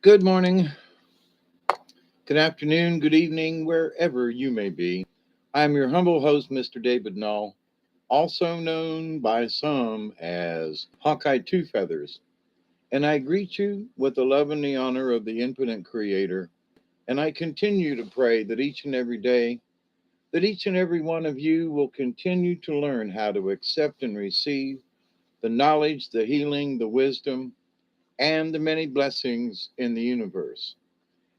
Good morning, good afternoon, good evening, wherever you may be. I'm your humble host, Mr. David Null, also known by some as Hawkeye Two Feathers, and I greet you with the love and the honor of the infinite Creator. And I continue to pray that each and every day, that each and every one of you will continue to learn how to accept and receive the knowledge, the healing, the wisdom, and the many blessings in the universe.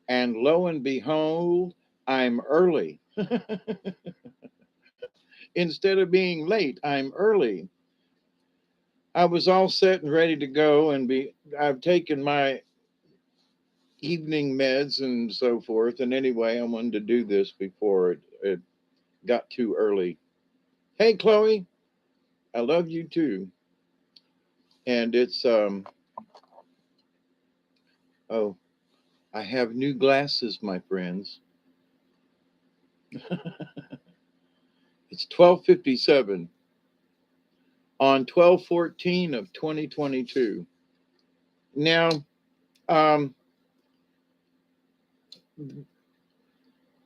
And lo and behold, I'm early. Instead of being late, I'm early. I was all set and ready to go and be I've taken my evening meds and so forth. And anyway, I wanted to do this before it got too early. Hey Chloe, I love you too. And it's oh, I have new glasses, my friends. It's 12:57 on 12/14 of 2022. Now, um,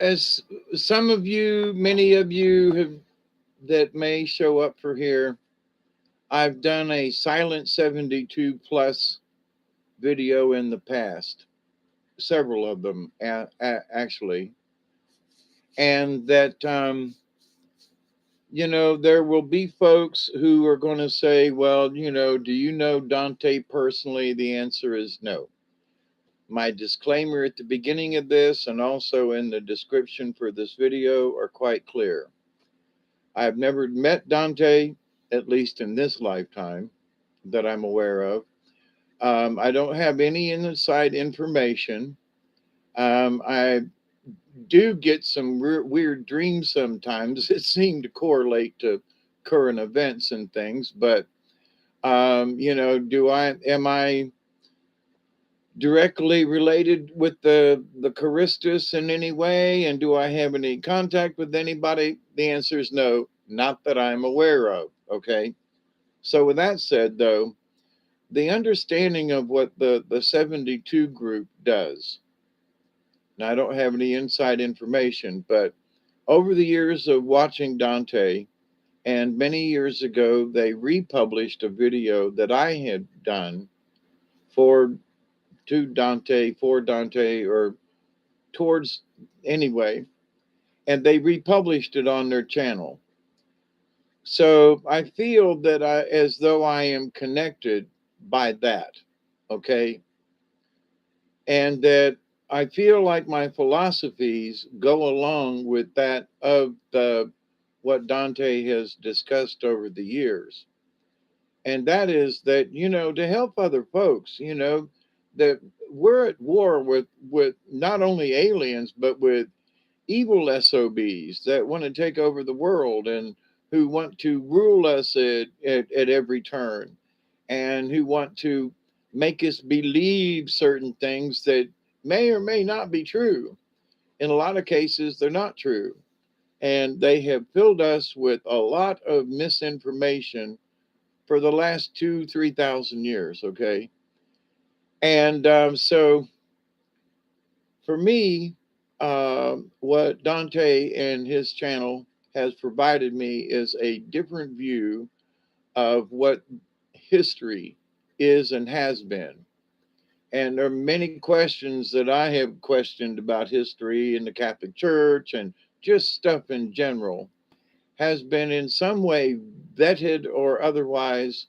as some of you, many of you have that may show up for here, I've done a silent 72 plus video in the past, several of them actually, and that there will be folks who are going to say, well, do you know Dante personally? The answer is no. My disclaimer at the beginning of this and also in the description for this video are quite clear. I've never met Dante, at least in this lifetime that I'm aware of. I don't have any inside information. I do get some weird dreams sometimes that seem to correlate to current events and things. But am I directly related with the Karistus in any way, and do I have any contact with anybody? The answer is no, not that I'm aware of. Okay, so with that said, though, the understanding of what the 72 group does. Now, I don't have any inside information, but over the years of watching Dante, and many years ago, they republished a video that I had done for Dante, or towards anyway, and they republished it on their channel. So I feel that as though I am connected by that, okay, and that I feel like my philosophies go along with that of the what Dante has discussed over the years. And that is that, to help other folks, that we're at war with not only aliens, but with evil SOBs that want to take over the world and who want to rule us at every turn and who want to make us believe certain things that may or may not be true. In a lot of cases, they're not true. And they have filled us with a lot of misinformation for the last 3,000 years. Okay. And so for me, what Dante and his channel has provided me is a different view of what history is and has been. And there are many questions that I have questioned about history in the Catholic Church and just stuff in general has been in some way vetted or otherwise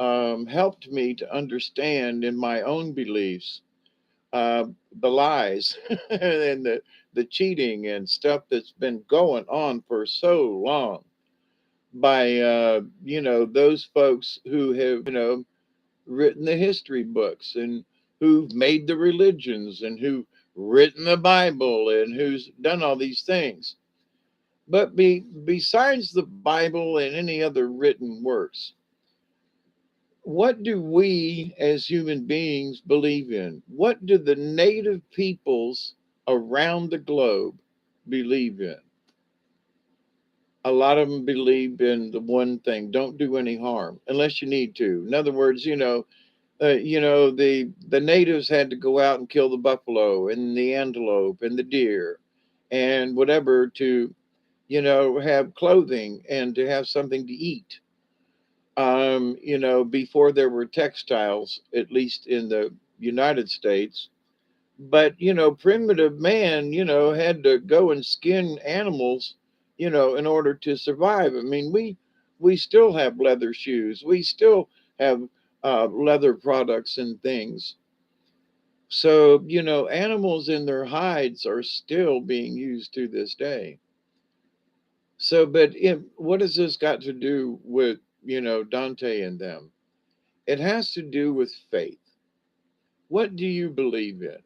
helped me to understand in my own beliefs uh, the lies and the cheating and stuff that's been going on for so long by those folks who have written the history books and who've made the religions and who've written the Bible and who's done all these things. But besides the Bible and any other written works, what do we as human beings believe in? What do the native peoples around the globe believe in? A lot of them believe in the one thing: don't do any harm unless you need to. In other words, the natives had to go out and kill the buffalo and the antelope and the deer and whatever to, have clothing and to have something to eat. Before there were textiles, at least in the United States. But, primitive man, had to go and skin animals, in order to survive. I mean, we still have leather shoes. We still have leather products and things. So, animals in their hides are still being used to this day. So, but what has this got to do with, Dante and them? It has to do with faith. What do you believe in?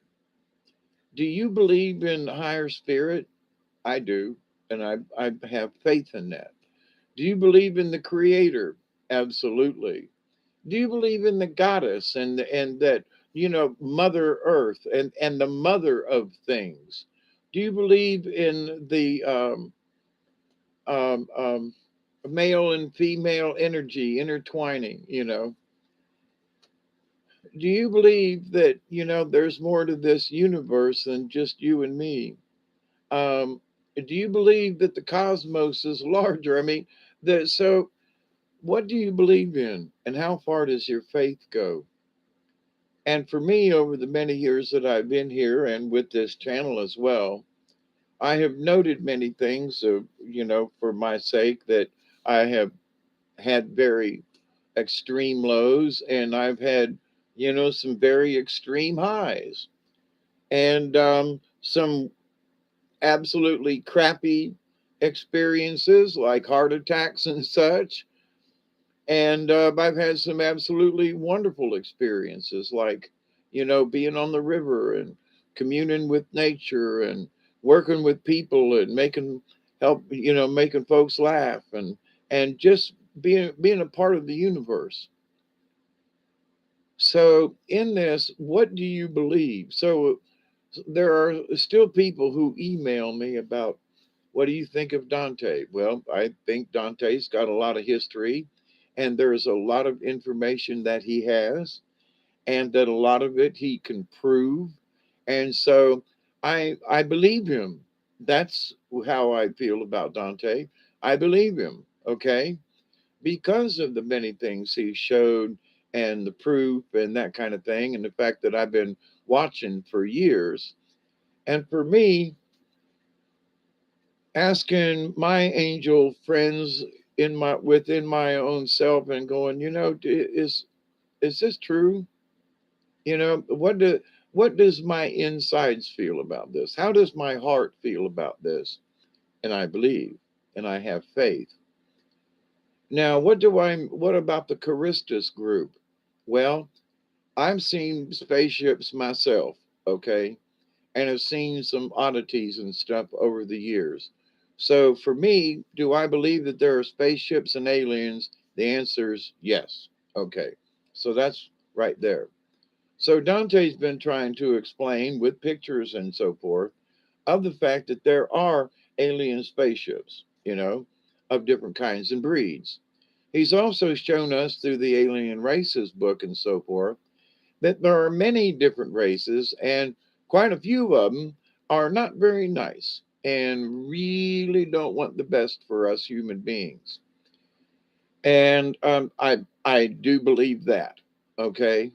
Do you believe in higher spirit? I do, and I have faith in that. Do you believe in the creator? Absolutely. Do you believe in the goddess and that, Mother Earth and the mother of things? Do you believe in the um, um, male and female energy intertwining? Do you believe that, there's more to this universe than just you and me? Do you believe that the cosmos is larger? I mean, so what do you believe in, and how far does your faith go? And for me, over the many years that I've been here and with this channel as well, I have noted many things, for my sake, that I have had very extreme lows, and I've had, some very extreme highs, and some absolutely crappy experiences like heart attacks and such. And I've had some absolutely wonderful experiences like, being on the river and communing with nature and working with people and making folks laugh and just being a part of the universe. So in this, what do you believe? So there are still people who email me about, what do you think of Dante? Well, I think Dante's got a lot of history, and there's a lot of information that he has, and that a lot of it he can prove. And so I believe him. That's how I feel about Dante. I believe him, okay? Because of the many things he showed and the proof and that kind of thing, and the fact that I've been watching for years. And for me, asking my angel friends within my own self and going, is this true? What does my insides feel about this? How does my heart feel about this? And I believe, and I have faith. Now, what about the Karistus group? Well, I've seen spaceships myself, okay, and have seen some oddities and stuff over the years. So for me, do I believe that there are spaceships and aliens? The answer is yes. Okay. So that's right there. So Dante's been trying to explain with pictures and so forth of the fact that there are alien spaceships, of different kinds and breeds. He's also shown us through the Alien Races book and so forth that there are many different races, and quite a few of them are not very nice and really don't want the best for us human beings. And I do believe that, okay,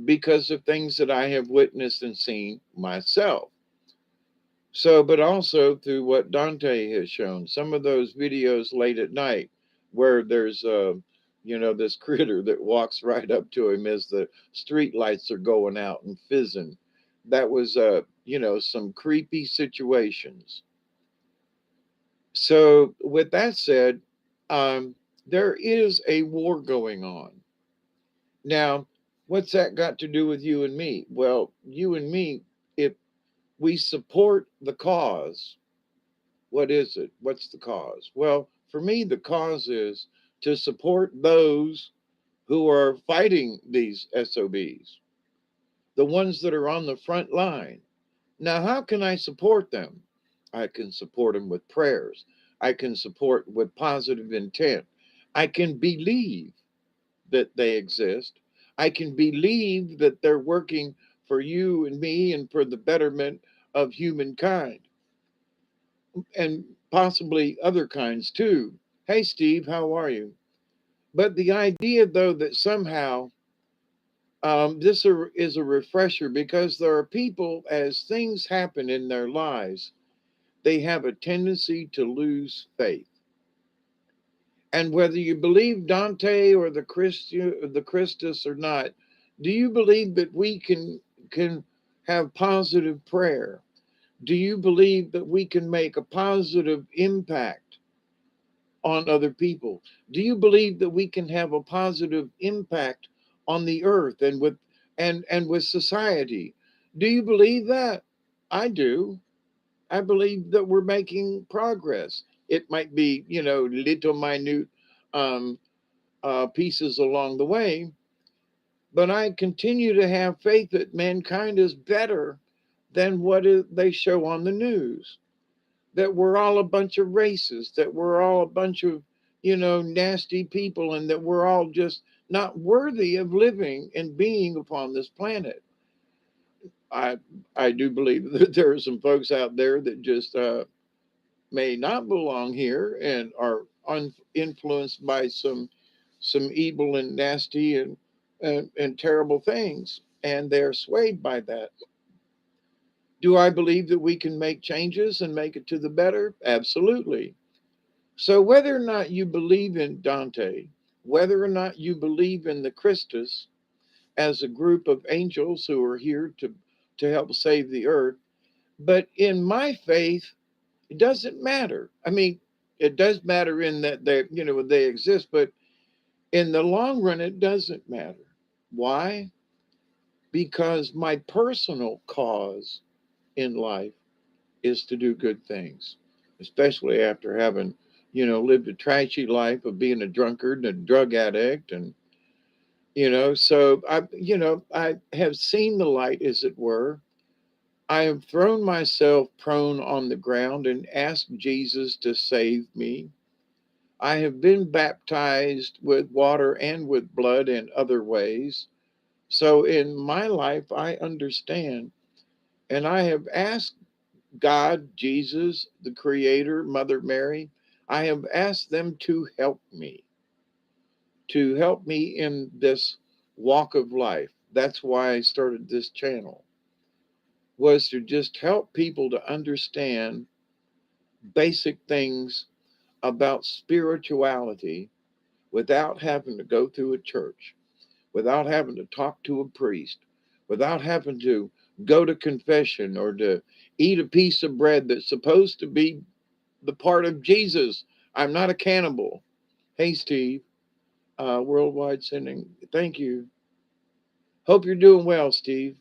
because of things that I have witnessed and seen myself. So, but also through what Dante has shown, some of those videos late at night where there's this critter that walks right up to him as the street lights are going out and fizzing. That was some creepy situations. So, with that said, there is a war going on. Now, what's that got to do with you and me? Well, you and me, if we support the cause, what is it? What's the cause? Well, for me, the cause is to support those who are fighting these SOBs, the ones that are on the front line. Now, how can I support them? I can support them with prayers. I can support with positive intent. I can believe that they exist. I can believe that they're working for you and me and for the betterment of humankind and possibly other kinds too. Hey, Steve, how are you? But the idea, though, that somehow is a refresher because there are people, as things happen in their lives, they have a tendency to lose faith. And whether you believe Dante or the Christus or not, do you believe that we can have positive prayer? Do you believe that we can make a positive impact on other people? Do you believe that we can have a positive impact on the earth and with society? Do you believe that? I do. I believe that we're making progress. It might be, little minute um, pieces along the way, but I continue to have faith that mankind is better than they show on the news. That we're all a bunch of racists, that we're all a bunch of, nasty people, and that we're all just not worthy of living and being upon this planet. I I do believe that there are some folks out there that just may not belong here and are influenced by some evil and nasty and terrible things, and they're swayed by that. Do I believe that we can make changes and make it to the better? Absolutely. So whether or not you believe in Dante, whether or not you believe in the Christus as a group of angels who are here to help save the earth, but in my faith, it doesn't matter. I mean, it does matter in that they exist, but in the long run, it doesn't matter. Why? Because my personal cause in life is to do good things, especially after having, lived a trashy life of being a drunkard and a drug addict. And, so I have seen the light, as it were. I have thrown myself prone on the ground and asked Jesus to save me. I have been baptized with water and with blood in other ways. So in my life, I understand. And I have asked God, Jesus, the Creator, Mother Mary, I have asked them to help me in this walk of life. That's why I started this channel, was to just help people to understand basic things about spirituality without having to go through a church, without having to talk to a priest, without having to go to confession or to eat a piece of bread that's supposed to be the part of Jesus. I'm not a cannibal. Hey, Steve, worldwide sending. Thank you. Hope you're doing well, Steve.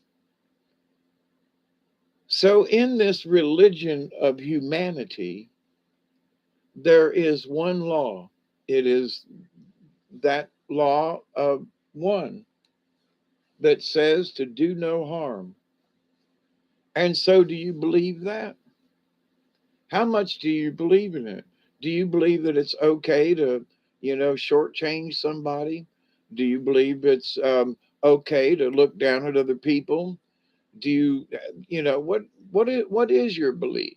So, in this religion of humanity, there is one law. It is that law of one that says to do no harm. And so, do you believe that? How much do you believe in it? Do you believe that it's okay to, shortchange somebody? Do you believe it's okay to look down at other people? Do you, what is your belief?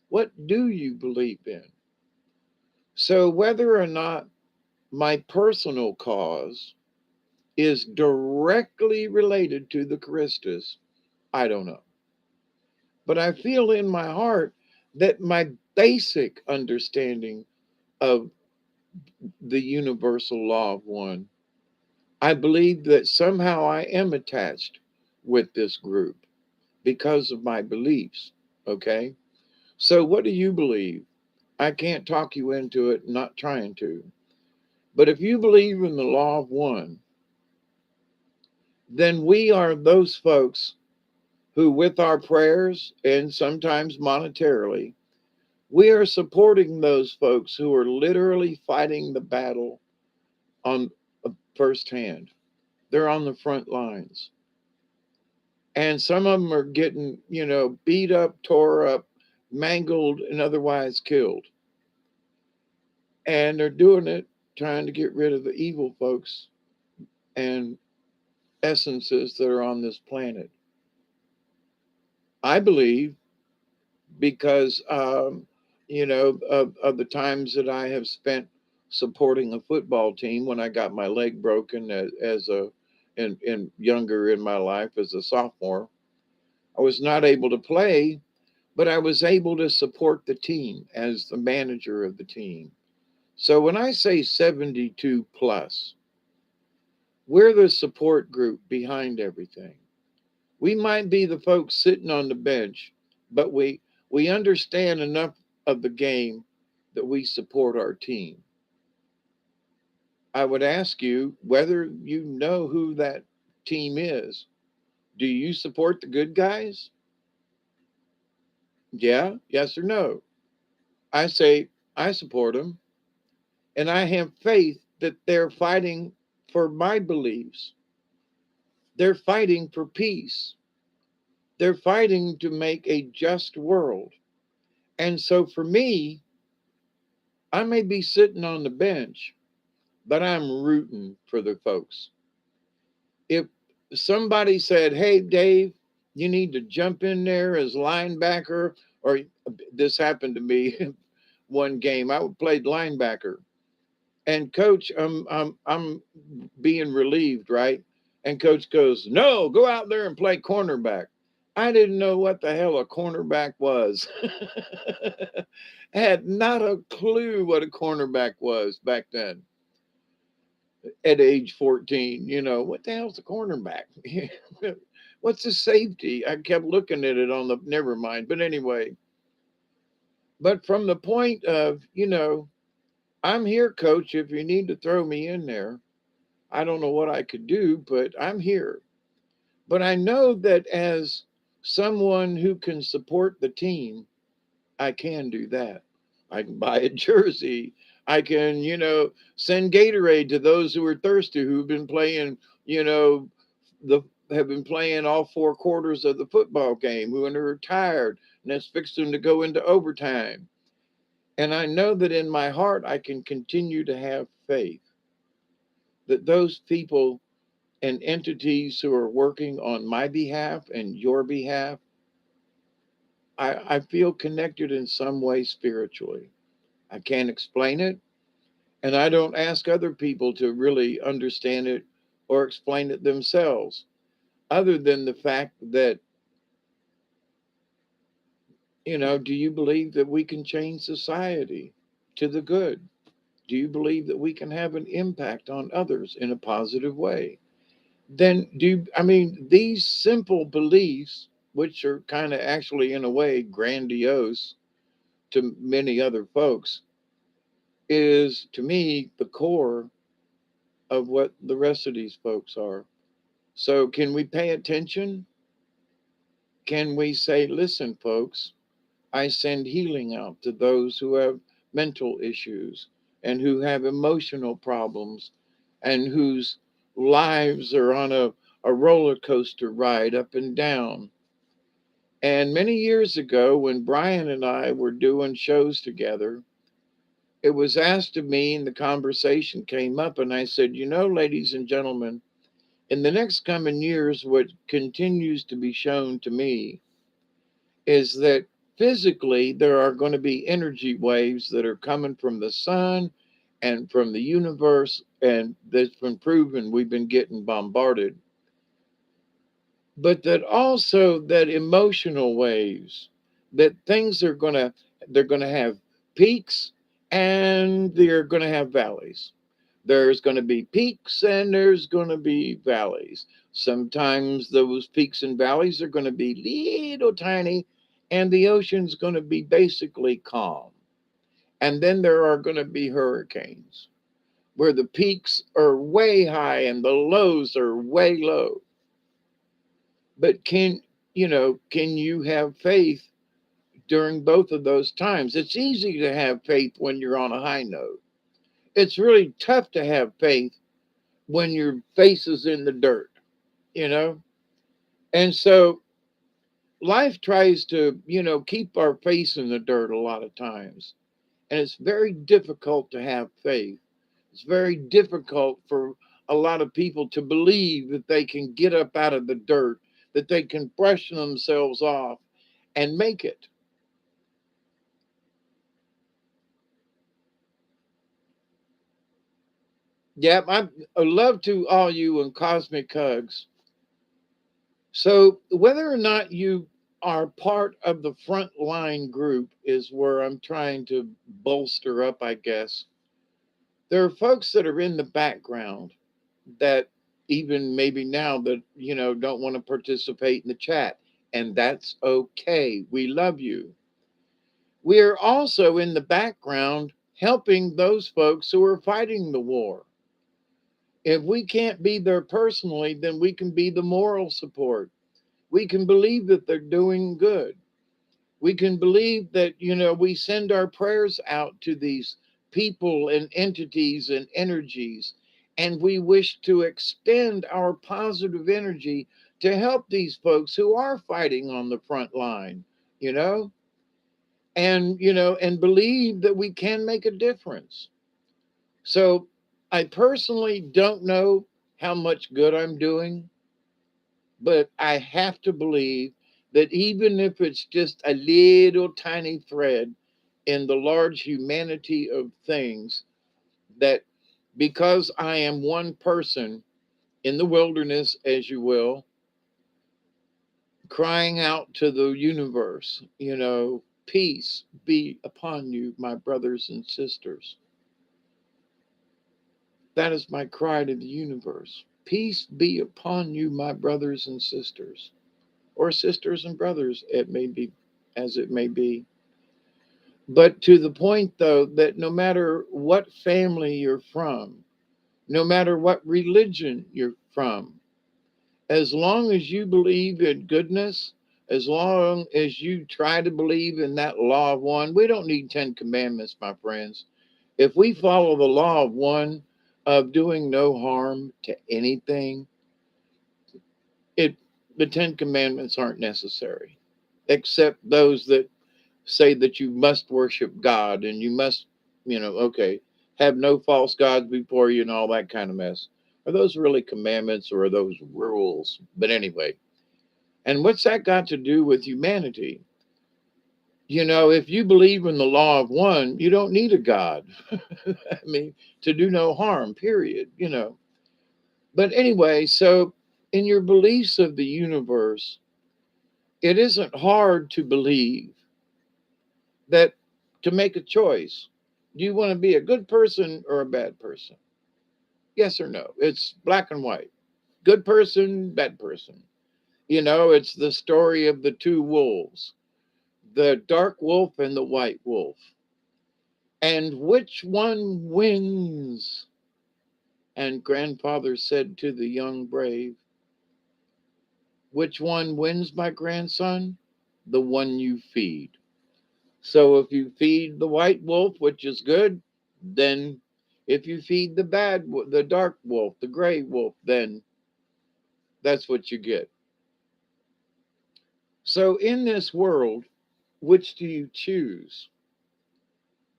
What do you believe in? So whether or not my personal cause is directly related to the Christus, I don't know. But I feel in my heart that my basic understanding of the universal law of one, I believe that somehow I am attached with this group because of my beliefs. Okay. So, what do you believe? I can't talk you into it, not trying to. But if you believe in the law of one, then we are those folks who, with our prayers and sometimes monetarily, we are supporting those folks who are literally fighting the battle on firsthand. They're on the front lines. And some of them are getting, beat up, tore up, mangled, and otherwise killed. And they're doing it trying to get rid of the evil folks and essences that are on this planet. I believe because, of the times that I have spent supporting a football team when I got my leg broken in younger in my life as a sophomore. I was not able to play, but I was able to support the team as the manager of the team. So when I say 72 plus, we're the support group behind everything. We might be the folks sitting on the bench, but we understand enough of the game that we support our team. I would ask you whether you know who that team is. Do you support the good guys? Yeah, yes or no? I say I support them, and I have faith that they're fighting for my beliefs. They're fighting for peace. They're fighting to make a just world. And so for me, I may be sitting on the bench, but I'm rooting for the folks. If somebody said, "Hey, Dave, you need to jump in there as linebacker," or this happened to me one game, I played linebacker, and coach, I'm being relieved, right? And coach goes, "No, go out there and play cornerback." I didn't know what the hell a cornerback was. I had not a clue what a cornerback was back then at age 14. What the hell's a cornerback? What's a safety? I kept looking at it on the, never mind. But anyway, but from the point of, I'm here, coach, if you need to throw me in there. I don't know what I could do, but I'm here. But I know that as someone who can support the team, I can do that. I can buy a jersey. I can, send Gatorade to those who are thirsty, who've been playing, the have been playing all four quarters of the football game, who are tired, and that's fixing to go into overtime. And I know that in my heart, I can continue to have faith that those people and entities who are working on my behalf and your behalf, I feel connected in some way spiritually. I can't explain it, and I don't ask other people to really understand it or explain it themselves, other than the fact that, do you believe that we can change society to the good? Do you believe that we can have an impact on others in a positive way? Then I mean, these simple beliefs, which are kind of actually in a way grandiose to many other folks, is to me the core of what the rest of these folks are. So, can we pay attention? Can we say, listen, folks, I send healing out to those who have mental issues and who have emotional problems and whose lives are on a roller coaster ride up and down. And many years ago, when Brian and I were doing shows together, it was asked of me and the conversation came up, and I said, ladies and gentlemen, in the next coming years, what continues to be shown to me is that physically there are going to be energy waves that are coming from the sun and from the universe, and that's been proven. We've been getting bombarded, but that also that emotional waves, that things are going to, they're going to have peaks and they're going to have valleys. There's going to be peaks and there's going to be valleys. Sometimes those peaks and valleys are going to be little tiny, and the ocean's going to be basically calm. And then there are going to be hurricanes where the peaks are way high and the lows are way low. But can you have faith during both of those times? It's easy to have faith when you're on a high note. It's really tough to have faith when your face is in the dirt, you know? And so life tries to, keep our face in the dirt a lot of times. And it's very difficult to have faith. It's very difficult for a lot of people to believe that they can get up out of the dirt, that they can brush themselves off and make it. Yeah, I love to all you and cosmic hugs. So whether or not you are part of the frontline group is where I'm trying to bolster up, I guess. There are folks that are in the background that even maybe now that, don't want to participate in the chat. And that's okay. We love you. We are also in the background helping those folks who are fighting the war. If we can't be there personally, then we can be the moral support. We can believe that they're doing good. We can believe that, we send our prayers out to these people and entities and energies, and we wish to extend our positive energy to help these folks who are fighting on the front line, you know, and believe that we can make a difference. So I personally don't know how much good I'm doing, but I have to believe that even if it's just a little tiny thread in the large humanity of things, that because I am one person in the wilderness, as you will, crying out to the universe, peace be upon you, my brothers and sisters. That is my cry to the universe. Peace be upon you, my brothers and sisters, or sisters and brothers, it may be as it may be. But to the point, though, that no matter what family you're from, no matter what religion you're from, as long as you believe in goodness, as long as you try to believe in that law of one, we don't need 10 commandments, my friends. If we follow the law of one, of doing no harm to anything, it the 10 commandments aren't necessary, except those that say that you must worship God and you must, okay, have no false gods before you and all that kind of mess. Are those really commandments or are those rules? But anyway, and what's that got to do with humanity? If you believe in the law of one, you don't need a God. I mean, to do no harm, period. But anyway, so in your beliefs of the universe, it isn't hard to believe that to make a choice. Do you want to be a good person or a bad person? Yes or no? It's black and white. Good person, bad person. It's the story of the two wolves, the dark wolf and the white wolf. And which one wins? And grandfather said to the young brave, which one wins, my grandson? The one you feed. So if you feed the white wolf, which is good, then if you feed the dark wolf, the gray wolf, then that's what you get. So in this world, which do you choose?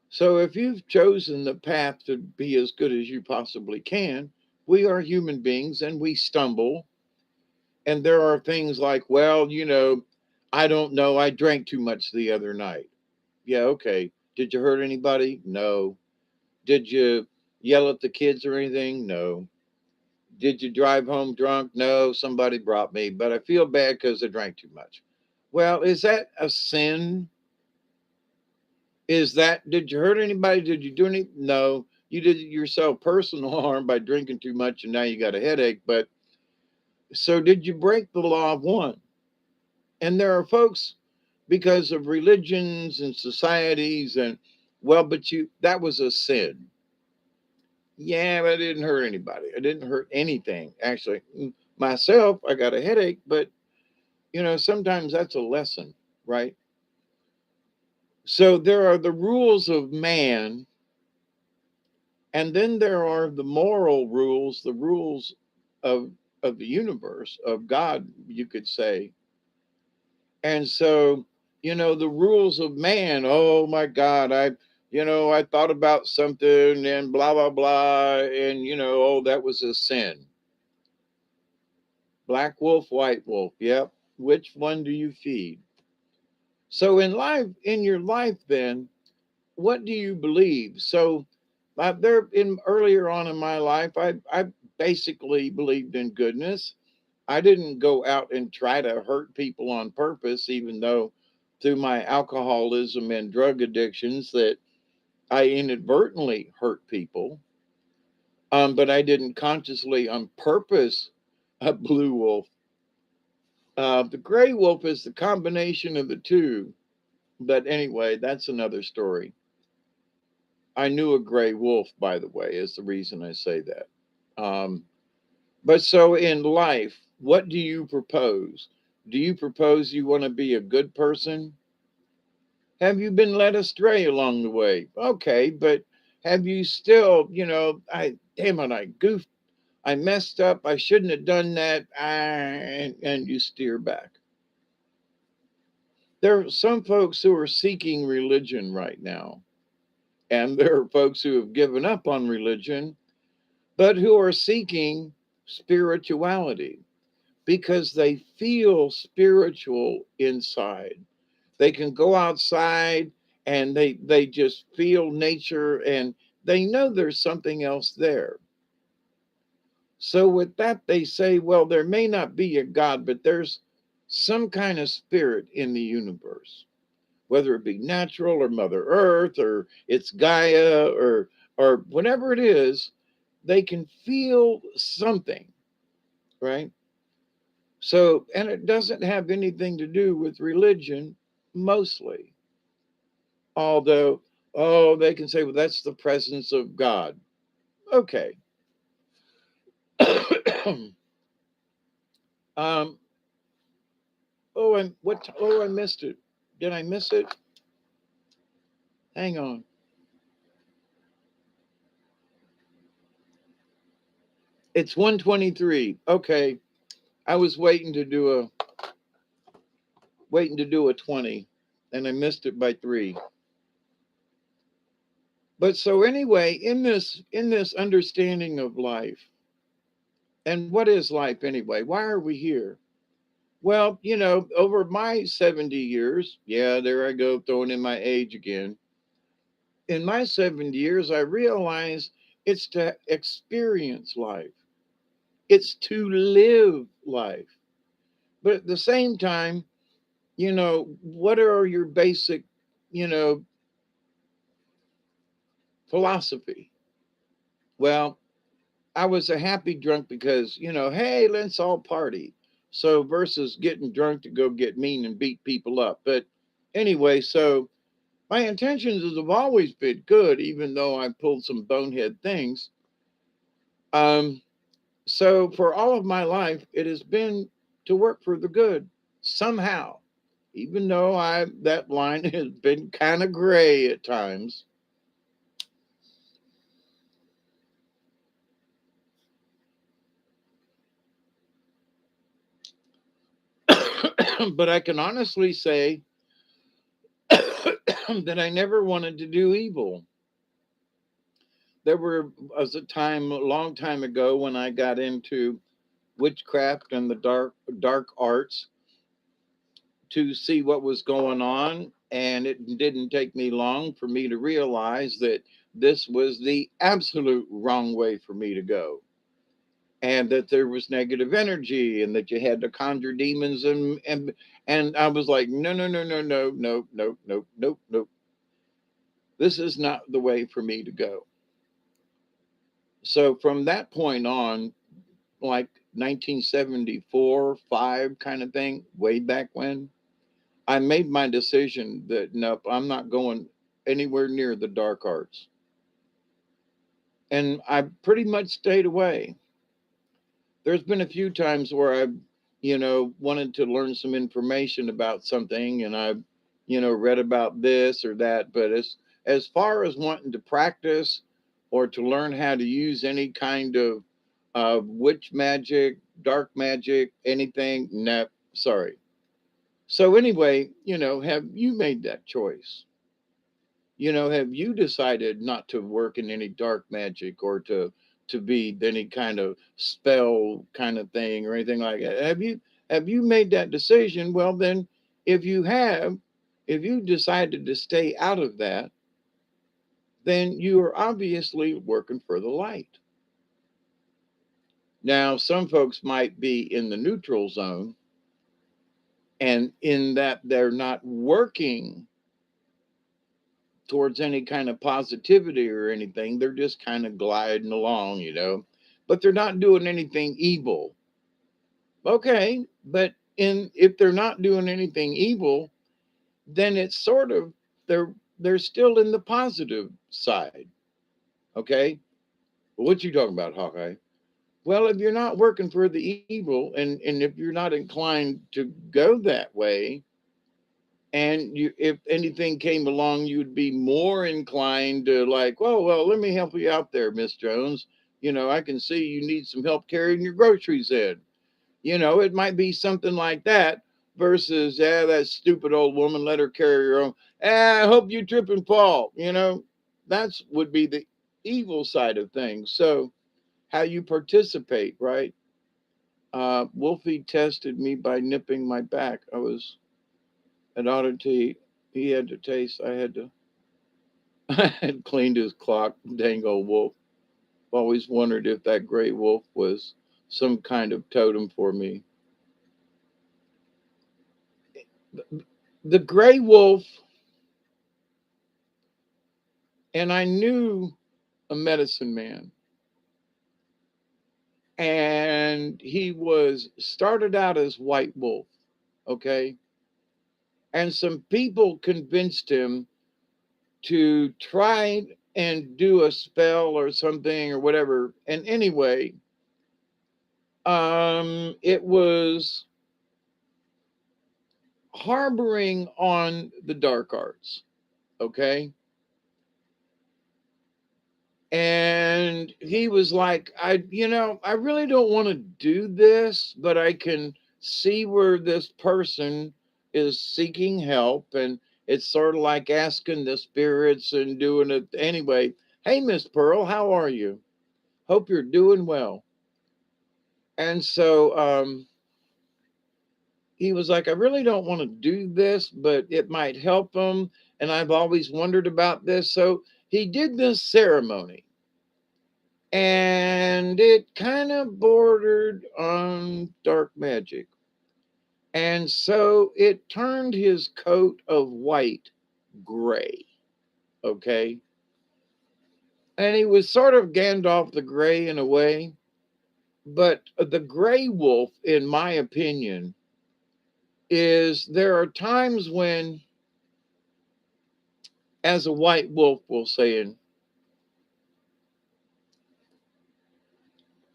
So if you've chosen the path to be as good as you possibly can, we are human beings and we stumble. And there are things like, well, I don't know. I drank too much the other night. Yeah, okay. Did you hurt anybody? No. Did you yell at the kids or anything? No. Did you drive home drunk? No, somebody brought me, but I feel bad because I drank too much. Well, is that a sin? Did you hurt anybody? Did you do anything? No. You did yourself personal harm by drinking too much and now you got a headache. But so did you break the law of one? And there are folks, because of religions and societies, and well, but that was a sin. Yeah, but I didn't hurt anybody. I didn't hurt anything. Actually, myself, I got a headache, but sometimes that's a lesson, right? So there are the rules of man, and then there are the moral rules, the rules of the universe, of God, you could say. And so, the rules of man, oh my God, I thought about something and blah, blah, blah. And, oh, that was a sin. Black wolf, white wolf. Yep. Which one do you feed? So in your life, then, what do you believe? So earlier on in my life, I basically believed in goodness. I didn't go out and try to hurt people on purpose, even though through my alcoholism and drug addictions that I inadvertently hurt people. But I didn't consciously on purpose a blue wolf. The gray wolf is the combination of the two. But anyway, that's another story. I knew a gray wolf, by the way, is the reason I say that. But so in life, what do you propose? Do you propose you want to be a good person? Have you been led astray along the way? Okay, but have you still, I goofed, I messed up, I shouldn't have done that, and you steer back. There are some folks who are seeking religion right now, and there are folks who have given up on religion, but who are seeking spirituality because they feel spiritual inside. They can go outside and they just feel nature and they know there's something else there. So with that, they say, well, there may not be a God, but there's some kind of spirit in the universe, whether it be natural or Mother Earth or it's Gaia or whatever it is, they can feel something, right? So, and it doesn't have anything to do with religion, mostly. Although, oh, they can say, well, that's the presence of God. Okay. um, I missed it. Did I miss it? Hang on. It's 1:23. Okay. I was waiting to do a 20 and I missed it by 3. But so anyway, in this understanding of life, and what is life anyway? Why are we here? Well, over my 70 years, yeah, there I go throwing in my age again. In my 70 years, I realized it's to experience life. It's to live life. But at the same time, what are your basic, you know, philosophy? Well, I was a happy drunk because, hey, let's all party. So versus getting drunk to go get mean and beat people up. But anyway, so my intentions have always been good, even though I pulled some bonehead things. Um, so for all of my life, it has been to work for the good somehow, even though that line has been kind of gray at times. But I can honestly say that I never wanted to do evil. There was a long time ago, when I got into witchcraft and the dark arts to see what was going on, and it didn't take me long for me to realize that this was the absolute wrong way for me to go, and that there was negative energy and that you had to conjure demons and I was like, no, no, no, no, no, no, no, no, no, no. This is not the way for me to go. So from that point on, like 1974, 5 kind of thing, way back when, I made my decision that nope, I'm not going anywhere near the dark arts. And I pretty much stayed away. There's been a few times where I've, wanted to learn some information about something and I've, read about this or that. But as far as wanting to practice or to learn how to use any kind of witch magic, dark magic, anything, no, sorry. So anyway, have you made that choice? Have you decided not to work in any dark magic or to be any kind of spell kind of thing or anything like that. Have you made that decision? Well, then, if you have, if you decided to stay out of that, then you are obviously working for the light. Now, some folks might be in the neutral zone, and in that they're not working towards any kind of positivity or anything. They're just kind of gliding along, but they're not doing anything evil. Okay, but if they're not doing anything evil, then it's sort of they're still in the positive side. Okay, what you talking about, Hawkeye? Well, if you're not working for the evil, and if you're not inclined to go that way, and if anything came along, you'd be more inclined to like, well, let me help you out there, Miss Jones. I can see you need some help carrying your groceries in. It might be something like that versus, yeah, that stupid old woman, let her carry her own. I hope you trip and fall. That's would be the evil side of things. So how you participate, right? Wolfie tested me by nipping my back. I was an oddity. He had to taste. I had cleaned his clock. Dang old wolf. Always wondered if that gray wolf was some kind of totem for me. The gray wolf, and I knew a medicine man, and he was started out as white wolf. Okay. And some people convinced him to try and do a spell or something or whatever. And anyway, it was harboring on the dark arts. Okay. And he was like, I really don't want to do this, but I can see where this person is seeking help. And it's sort of like asking the spirits and doing it anyway. Hey, Miss Pearl, how are you? Hope you're doing well. And so he was like, I really don't want to do this, but it might help him. And I've always wondered about this. So he did this ceremony, and it kind of bordered on dark magic. And so it turned his coat of white gray. Okay. And he was sort of Gandalf the Gray in a way. But the gray wolf, in my opinion, is there are times when, as a white wolf will say,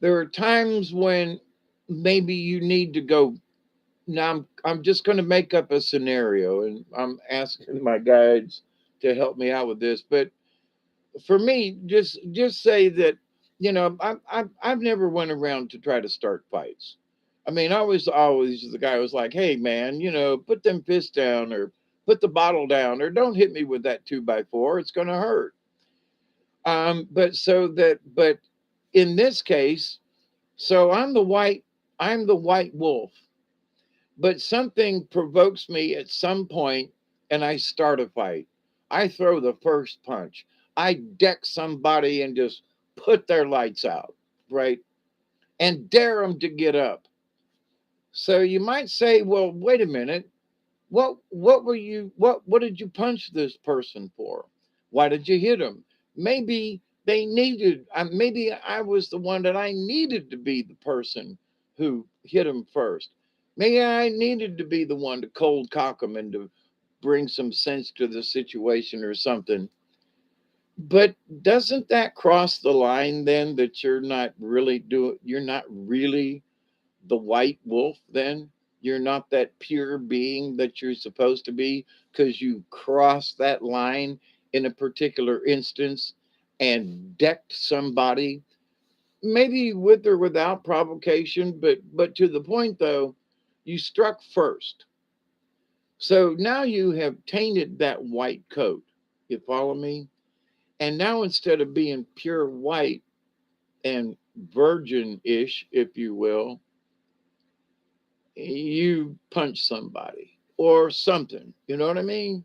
there are times when maybe you need to go. Now I'm just going to make up a scenario, and I'm asking my guides to help me out with this. But for me, just say that I've never went around to try to start fights. I mean, I was always the guy who was like, hey man, put them fists down, or put the bottle down, or don't hit me with that 2x4. It's going to hurt. But in this case, so I'm the white wolf, but something provokes me at some point, and I start a fight. I throw the first punch. I deck somebody and just put their lights out, right? And dare them to get up. So you might say, well, wait a minute. What did you punch this person for? Why did you hit them? Maybe they needed, maybe I was the one that I needed to be the person who hit him first. Maybe I needed to be the one to cold cock them and to bring some sense to the situation or something. But doesn't that cross the line then, that you're not really the white wolf then? You're not that pure being that you're supposed to be, because you crossed that line in a particular instance and decked somebody, maybe with or without provocation, but to the point though, you struck first. So now you have tainted that white coat. You follow me? And now instead of being pure white, and virgin-ish, if you will, you punch somebody or something. You know what I mean?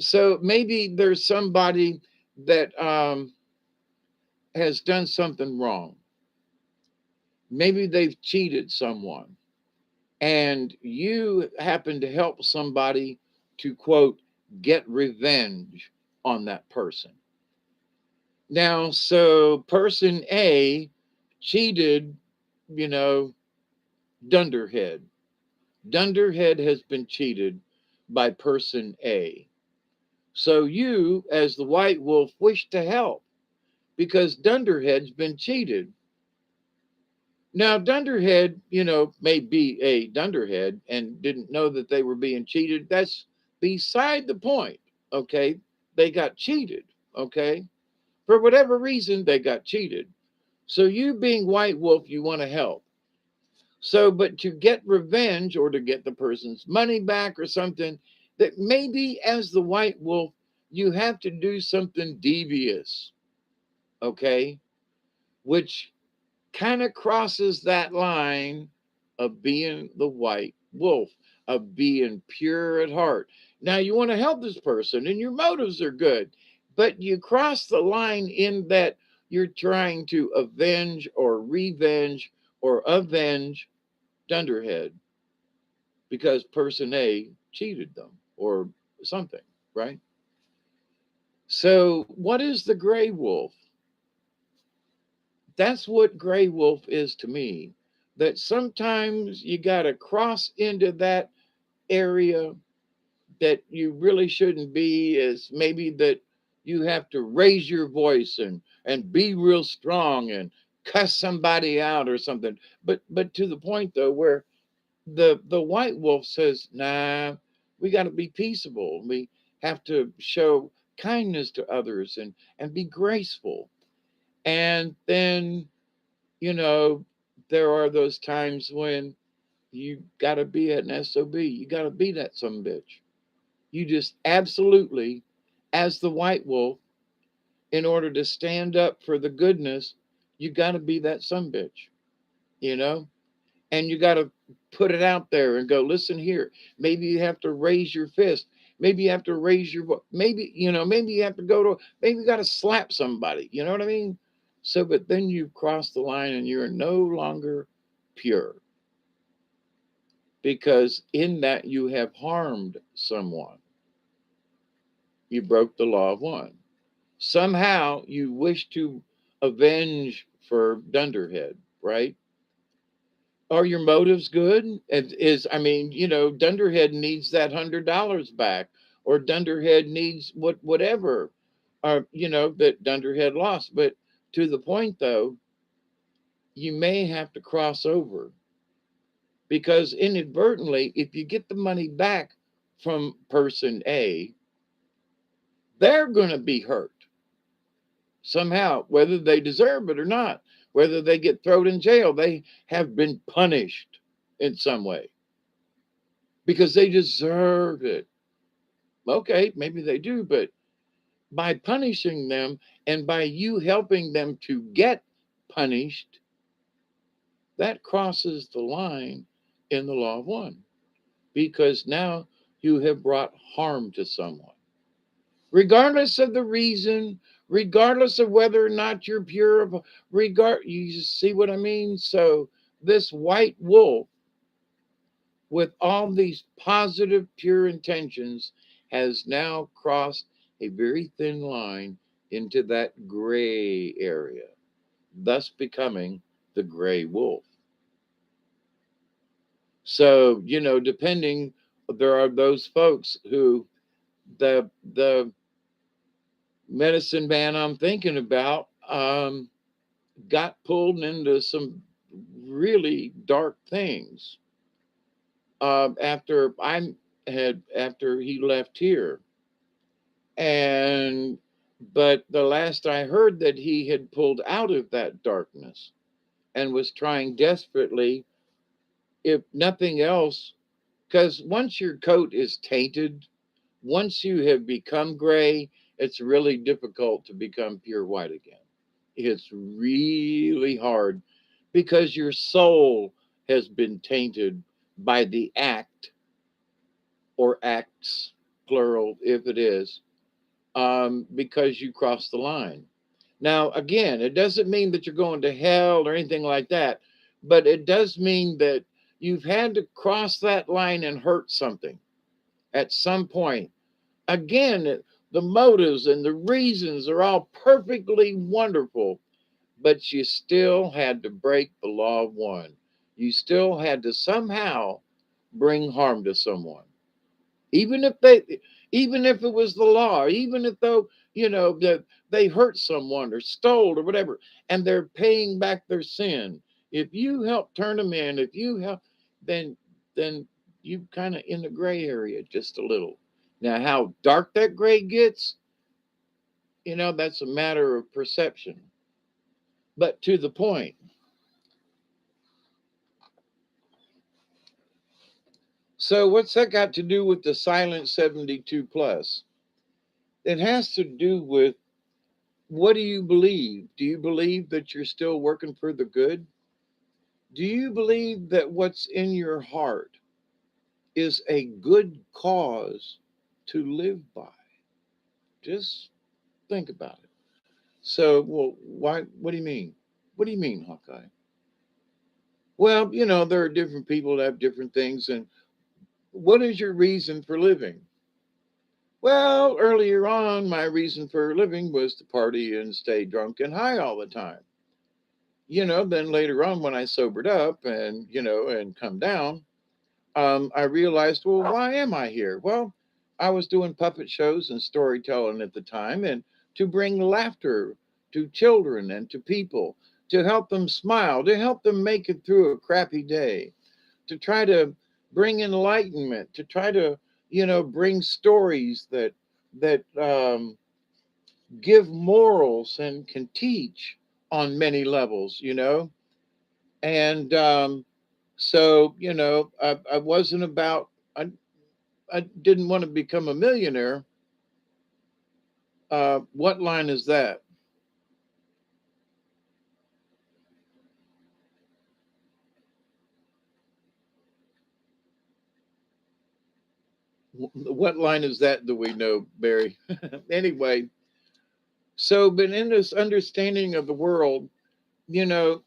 So maybe there's somebody that has done something wrong. Maybe they've cheated someone, and you happen to help somebody to, quote, get revenge on that person. Now, so person A cheated, you know, Dunderhead. Dunderhead has been cheated by person A. So you, as the white wolf, wish to help because Dunderhead's been cheated. Now, Dunderhead, may be a Dunderhead and didn't know that they were being cheated. That's beside the point. Okay. They got cheated. Okay. For whatever reason, they got cheated. So, you being white wolf, you want to help. So, but to get revenge or to get the person's money back or something, that maybe as the white wolf, you have to do something devious. Okay. Which kind of crosses that line of being the white wolf, of being pure at heart. Now, you want to help this person and your motives are good, but you cross the line in that you're trying to avenge or revenge or avenge Dunderhead because person A cheated them or something, right? So, what is the gray wolf? That's what gray wolf is to me. That sometimes you got to cross into that area that you really shouldn't be, is maybe that you have to raise your voice and be real strong and cuss somebody out or something. But to the point though where the white wolf says, nah, we got to be peaceable. We have to show kindness to others and be graceful. And then you know, there are those times when you got to be an SOB. You got to be that some bitch. You just absolutely, as the white wolf, in order to stand up for the goodness, you got to be that some bitch, you know? And you got to put it out there and go, listen here. Maybe you have to raise your fist. Maybe you have to raise your voice. Maybe, maybe you have to maybe you got to slap somebody. You know what I mean? So, but then you cross the line and you're no longer pure because in that you have harmed someone. You broke the law of one. Somehow you wish to avenge for Dunderhead, right? Are your motives good? I mean, Dunderhead needs that $100 back, or Dunderhead needs whatever, or that Dunderhead lost. But to the point, though, you may have to cross over because inadvertently, if you get the money back from person A, they're going to be hurt somehow, whether they deserve it or not, whether they get thrown in jail. They have been punished in some way because they deserve it. Okay, maybe they do, but by punishing them and by you helping them to get punished, that crosses the line in the law of one because now you have brought harm to someone. Regardless of the reason, regardless of whether or not you're pure, you see what I mean? So this white wolf with all these positive, pure intentions, has now crossed a very thin line into that gray area, thus becoming the gray wolf. So, depending, there are those folks who the medicine man I'm thinking about got pulled into some really dark things after he left here. And but the last I heard that he had pulled out of that darkness and was trying desperately, if nothing else, because once your coat is tainted, once you have become gray, it's really difficult to become pure white again. It's really hard because your soul has been tainted by the act or acts, plural, if it is, because you crossed the line. Now, again, it doesn't mean that you're going to hell or anything like that, but it does mean that you've had to cross that line and hurt something at some point. Again, the motives and the reasons are all perfectly wonderful, but you still had to break the law of one. You still had to somehow bring harm to someone, even if they, even if it was the law, even if though that they hurt someone or stole or whatever, and they're paying back their sin. If you help turn them in, if you help, then then you kind of in the gray area just a little. Now, how dark that gray gets, that's a matter of perception. But to the point. So what's that got to do with the silent 72 plus? It has to do with, what do you believe? Do you believe that you're still working for the good? Do you believe that what's in your heart is a good cause to live by? Just think about it. So, well, why? What do you mean? What do you mean, Hawkeye? Well, there are different people that have different things. And what is your reason for living? Well, earlier on, my reason for living was to party and stay drunk and high all the time. Then later on, when I sobered up and, and come down, I realized, well, why am I here? Well, I was doing puppet shows and storytelling at the time, and to bring laughter to children and to people, to help them smile, to help them make it through a crappy day, to try to bring enlightenment, to try to, bring stories that give morals and can teach on many levels. And so, I wasn't about, I didn't want to become a millionaire. What line is that? What line is that? Do we know, Barry? Anyway, so, but in this understanding of the world, you know,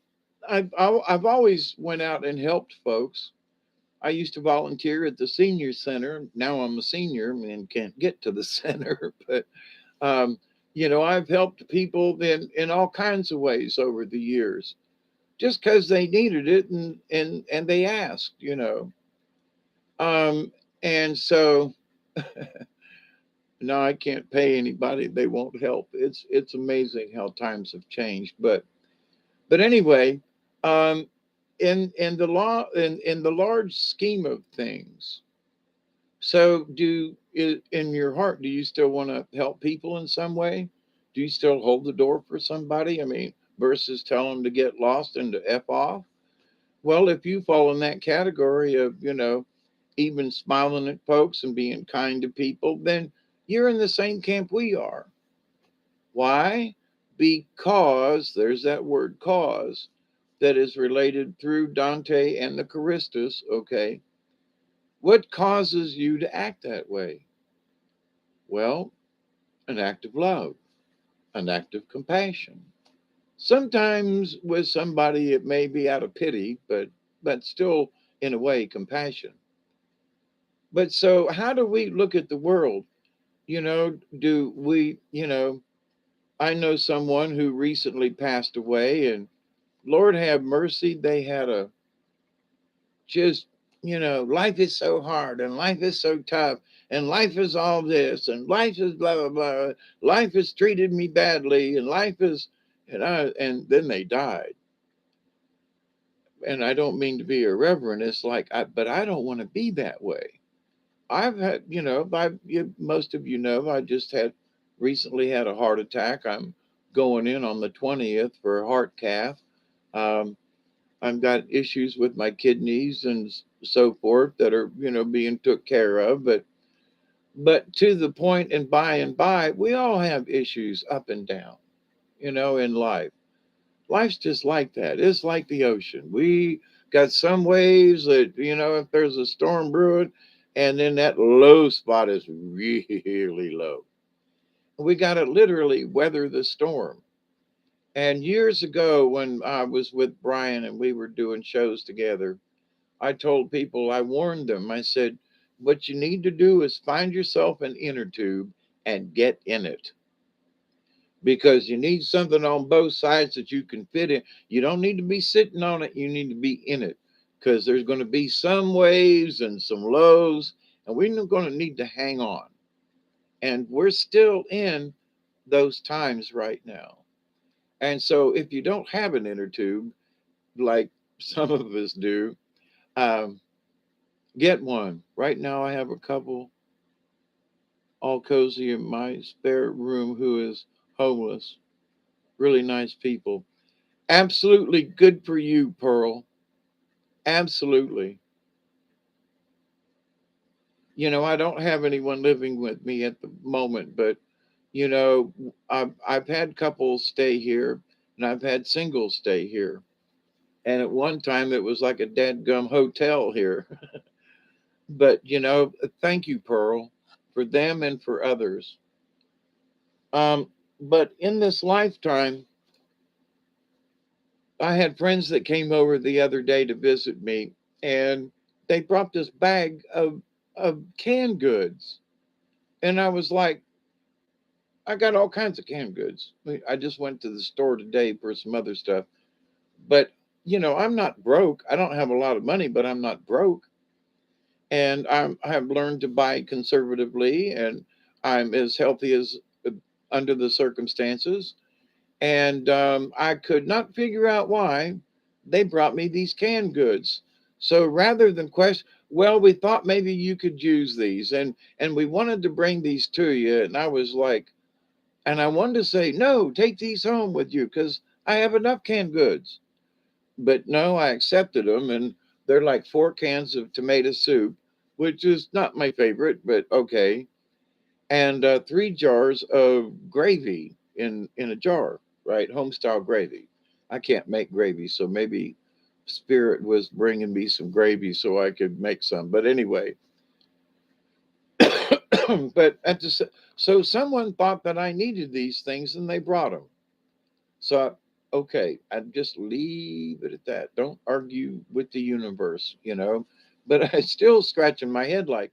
I've always went out and helped folks. I used to volunteer at the senior center. Now I'm a senior and can't get to the center, but um, I've helped people in all kinds of ways over the years, just because they needed it and they asked. Um, and so no, I can't pay anybody; they won't help. It's amazing how times have changed, but anyway, um, in the law in the large scheme of things. So, in your heart, do you still want to help people in some way? Do you still hold the door for somebody? I mean, versus tell them to get lost and to f off. Well, if you fall in that category of even smiling at folks and being kind to people, then you're in the same camp we are. Why? Because there's that word cause that is related through Dante and the Karistus. Okay. What causes you to act that way? Well, an act of love, an act of compassion. Sometimes with somebody, it may be out of pity, but still, in a way, compassion. But so, how do we look at the world? Do we, I know someone who recently passed away, and Lord have mercy, they had a just, life is so hard and life is so tough and life is all this and life is blah, blah, blah. Life has treated me badly and life is, and then they died. And I don't mean to be irreverent. It's like, but I don't want to be that way. I've had, most of I just had recently had a heart attack. I'm going in on the 20th for a heart cath. Um, I've got issues with my kidneys and so forth that are, being took care of. But to the point and by, we all have issues up and down, in life. Life's just like that. It's like the ocean. We got some waves that, if there's a storm brewing, and then that low spot is really low. We got to literally weather the storm. And years ago, when I was with Brian and we were doing shows together, I told people, I warned them, I said, what you need to do is find yourself an inner tube and get in it, because you need something on both sides that you can fit in. You don't need to be sitting on it, you need to be in it, because there's going to be some waves and some lows, and we're going to need to hang on. And we're still in those times right now. And so if you don't have an inner tube, like some of us do, um, get one. Right now, I have a couple all cozy in my spare room who is homeless. Really nice people. Absolutely good for you, Pearl. Absolutely. I don't have anyone living with me at the moment, but you know, I've had couples stay here, and I've had singles stay here. And at one time, it was like a dadgum hotel here. But thank you, Pearl, for them and for others. But in this lifetime, I had friends that came over the other day to visit me, and they brought this bag of canned goods, and I was like, I got all kinds of canned goods. I just went to the store today for some other stuff, but I'm not broke. I don't have a lot of money, but I'm not broke, and I have learned to buy conservatively, and I'm as healthy as under the circumstances. And I could not figure out why they brought me these canned goods. So rather than question, well, we thought maybe you could use these, and we wanted to bring these to you. And I was like, and I wanted to say, no, take these home with you because I have enough canned goods. But no, I accepted them, and they're like 4 cans of tomato soup, which is not my favorite, but okay, and 3 jars of gravy in a jar, right? Home style gravy. I can't make gravy, so maybe Spirit was bringing me some gravy so I could make some. But anyway, but so someone thought that I needed these things and they brought them. So okay, I just leave it at that. Don't argue with the universe. But I still scratching my head like,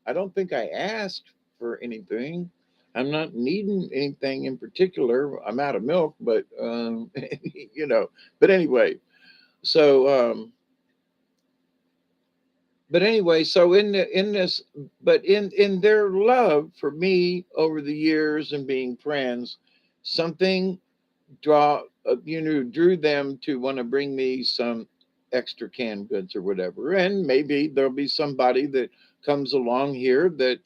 I don't think I asked for anything. I'm not needing anything in particular. I'm out of milk, but you know. But anyway, so so in this, but in their love for me over the years and being friends, something drew them to want to bring me some extra canned goods or whatever. And maybe there'll be somebody that comes along here that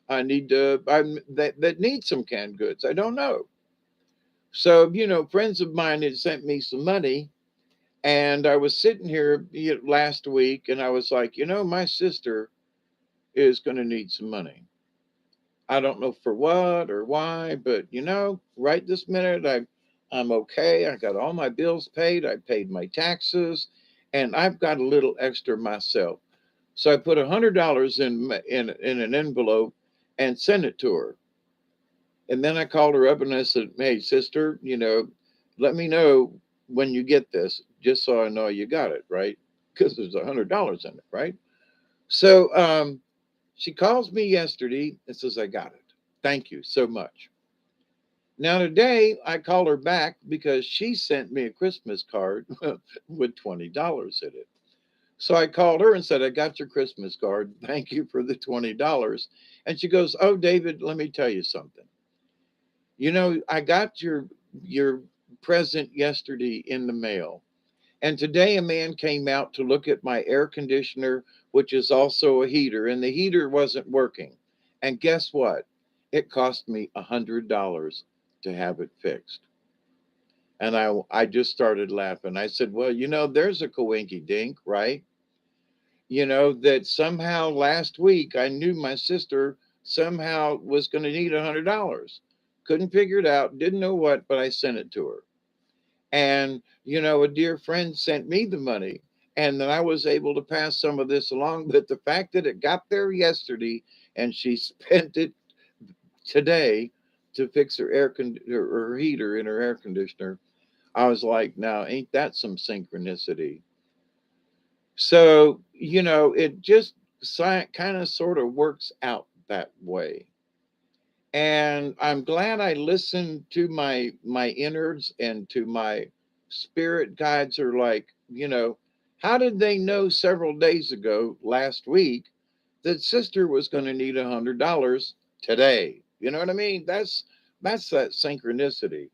that needs some canned goods. I don't know. So friends of mine had sent me some money, and I was sitting here last week, and I was like, my sister is going to need some money. I don't know for what or why, but right this minute I'm okay. I got all my bills paid. I paid my taxes, and I've got a little extra myself. So I put $100 in an envelope and sent it to her. And then I called her up and I said, "Hey, sister, let me know when you get this, just so I know you got it, right? Because there's $100 in it, right?" So she calls me yesterday and says, "I got it. Thank you so much." Now today I call her back because she sent me a Christmas card with $20 in it. So I called her and said, "I got your Christmas card. Thank you for the $20." And she goes, "Oh, David, let me tell you something. I got your present yesterday in the mail. And today a man came out to look at my air conditioner, which is also a heater, and the heater wasn't working. And guess what? It cost me $100 to have it fixed." And I just started laughing. I said, "Well, there's a coinky dink, right? That somehow last week I knew my sister somehow was going to need $100. Couldn't figure it out, didn't know what, but I sent it to her. And, a dear friend sent me the money. And then I was able to pass some of this along. But the fact that it got there yesterday and she spent it today to fix her heater in her air conditioner, I was like, now, ain't that some synchronicity? So, it just kind of sort of works out that way. And I'm glad I listened to my innards and to my spirit guides are like, how did they know several days ago, last week, that sister was going to need $100 today? You know what I mean? That's that synchronicity.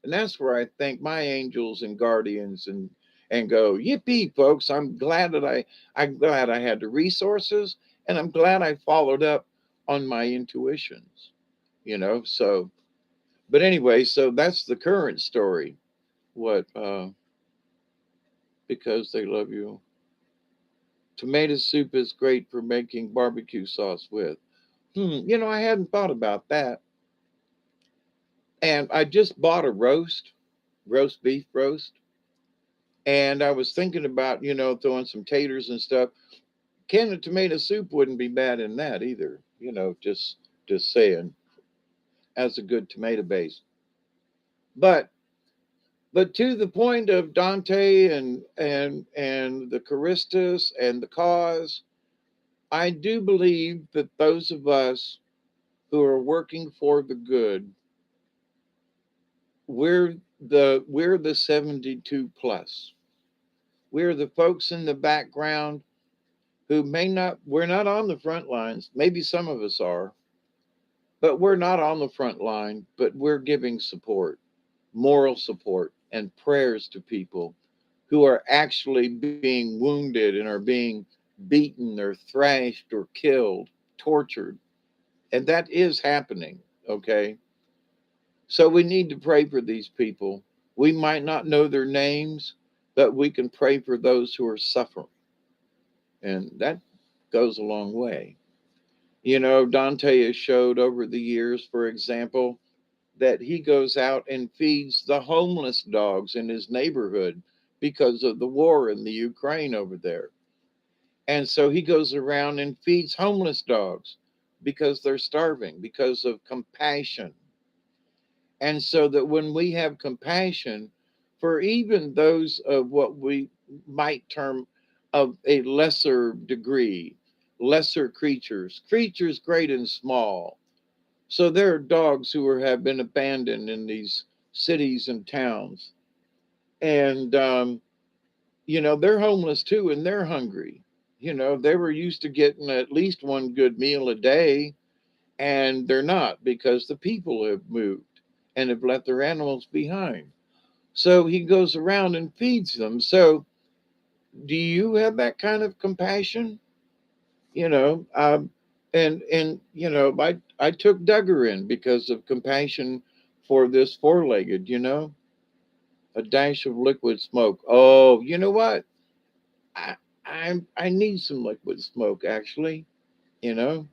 And that's where I thank my angels and guardians and go, yippee, folks. I'm glad I had the resources, and I'm glad I followed up on my intuitions, so but anyway, so that's the current story. What because they love you. Tomato soup is great for making barbecue sauce with. I hadn't thought about that. And I just bought a roast beef roast. And I was thinking about, throwing some taters and stuff. Can of tomato soup wouldn't be bad in that either. Just saying, as a good tomato base. But to the point of Dante and the Karistus and the cause, I do believe that those of us who are working for the good, we're the 72 plus. We're the folks in the background who we're not on the front lines. Maybe some of us are, but we're not on the front line, but we're giving support, moral support, and prayers to people who are actually being wounded and are being beaten or thrashed or killed, tortured. And that is happening, okay? So we need to pray for these people. We might not know their names, but we can pray for those who are suffering. And that goes a long way. Dante has showed over the years, for example, that he goes out and feeds the homeless dogs in his neighborhood because of the war in the Ukraine over there. And so he goes around and feeds homeless dogs because they're starving, because of compassion. And so that when we have compassion for even those of what we might term of a lesser degree, lesser creatures great and small. So there are dogs who have been abandoned in these cities and towns. And, they're homeless too, and they're hungry. They were used to getting at least one good meal a day, and they're not because the people have moved and have left their animals behind. So he goes around and feeds them. So do you have that kind of compassion? You know, um, and I took Duggar in because of compassion for this four-legged. A dash of liquid smoke. Oh, you know what? I I need some liquid smoke actually. You know,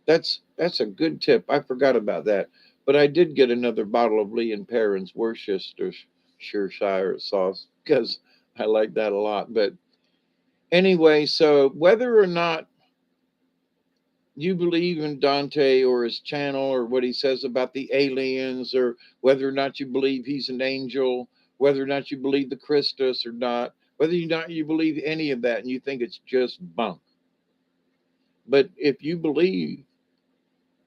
that's a good tip. I forgot about that, but I did get another bottle of Lee and Perrin's Worcestershire sauce because I like that a lot. But anyway, so whether or not you believe in Dante or his channel or what he says about the aliens, or whether or not you believe he's an angel, whether or not you believe the Christus or not, whether or not you believe any of that and you think it's just bunk. But if you believe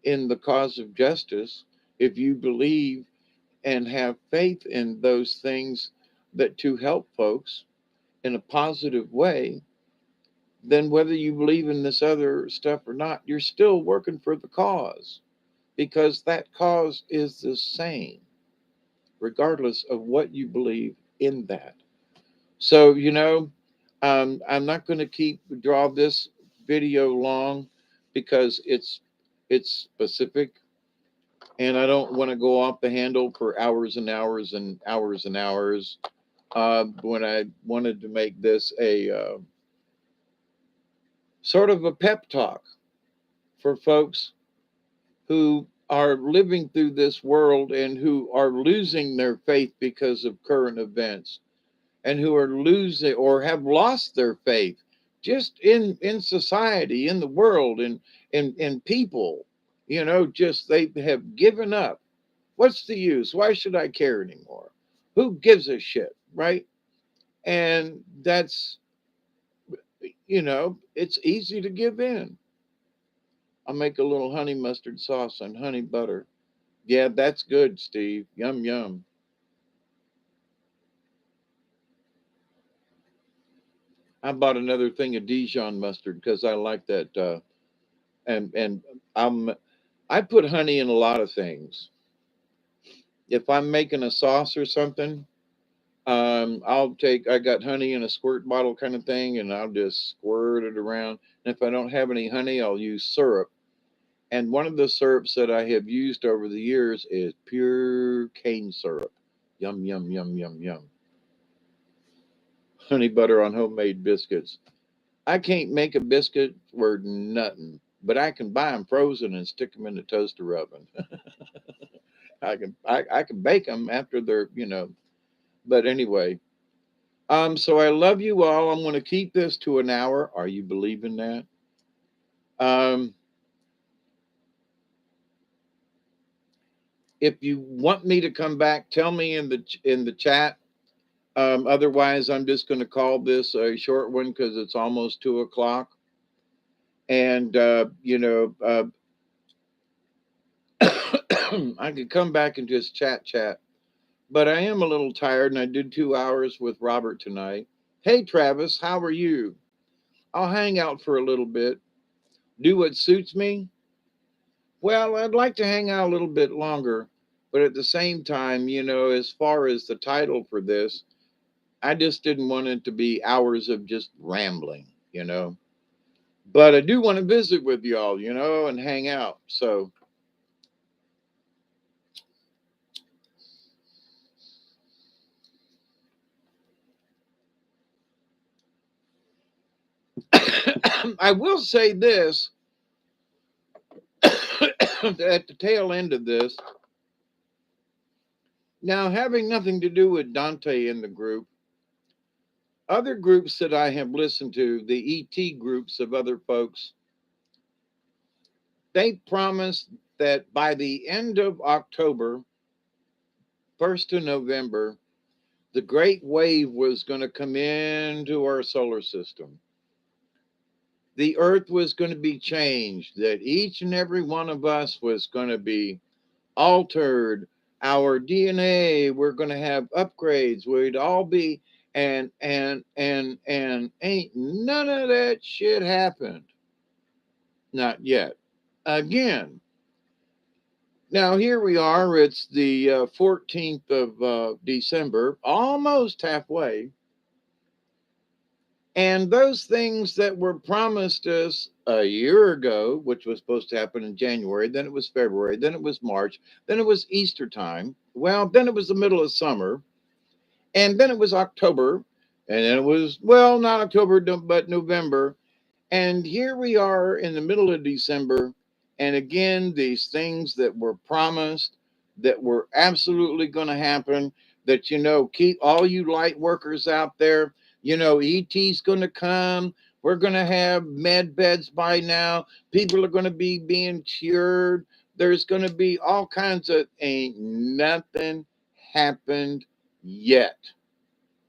in the cause of justice, if you believe and have faith in those things that to help folks in a positive way, then whether you believe in this other stuff or not, you're still working for the cause because that cause is the same, regardless of what you believe in that. So, I'm not going to draw this video long because it's specific, and I don't want to go off the handle for hours and hours and hours and hours. When I wanted to make this a sort of a pep talk for folks who are living through this world and who are losing their faith because of current events, and who are losing or have lost their faith just in society, in the world, and in people, just they have given up. What's the use? Why should I care anymore? Who gives a shit, right? And that's, it's easy to give in. I'll make a little honey mustard sauce and honey butter. Yeah, that's good, Steve. Yum, yum. I bought another thing of Dijon mustard because I like that. And I put honey in a lot of things. If I'm making a sauce or something, I got honey in a squirt bottle kind of thing, and I'll just squirt it around. And if I don't have any honey, I'll use syrup. And one of the syrups that I have used over the years is pure cane syrup. Yum, yum, yum, yum, yum. Honey butter on homemade biscuits. I can't make a biscuit for nothing, but I can buy them frozen and stick them in the toaster oven. I can bake them after they're. But anyway, so I love you all. I'm going to keep this to an hour. Are you believing that? Um, if you want me to come back, tell me in the chat. Otherwise, I'm just going to call this a short one because it's almost 2 o'clock. And I could come back and just chat. But I am a little tired, and I did 2 hours with Robert tonight. Hey, Travis, how are you? I'll hang out for a little bit, do what suits me. Well, I'd like to hang out a little bit longer, but at the same time, as far as the title for this, I just didn't want it to be hours of just rambling. But I do want to visit with y'all, and hang out. So I will say this at the tail end of this. Now, having nothing to do with Dante in the group, other groups that I have listened to, the ET groups of other folks, they promised that by the end of October, 1st of November, the great wave was going to come into our solar system. The earth was going to be changed, that each and every one of us was going to be altered. Our DNA, we're going to have upgrades. We'd all be, and ain't none of that shit happened. Not yet. Again, now here we are. It's the 14th of December, almost halfway. And those things that were promised us a year ago, which was supposed to happen in January, then it was February, then it was March, then it was Easter time. Well, then it was the middle of summer, and then it was October, and then it was, well, not October, but November. And here we are in the middle of December. And again, these things that were promised, that were absolutely going to happen, that, keep all you light workers out there, ET's going to come. We're going to have med beds by now. People are going to be being cured. There's going to be all kinds of, ain't nothing happened yet.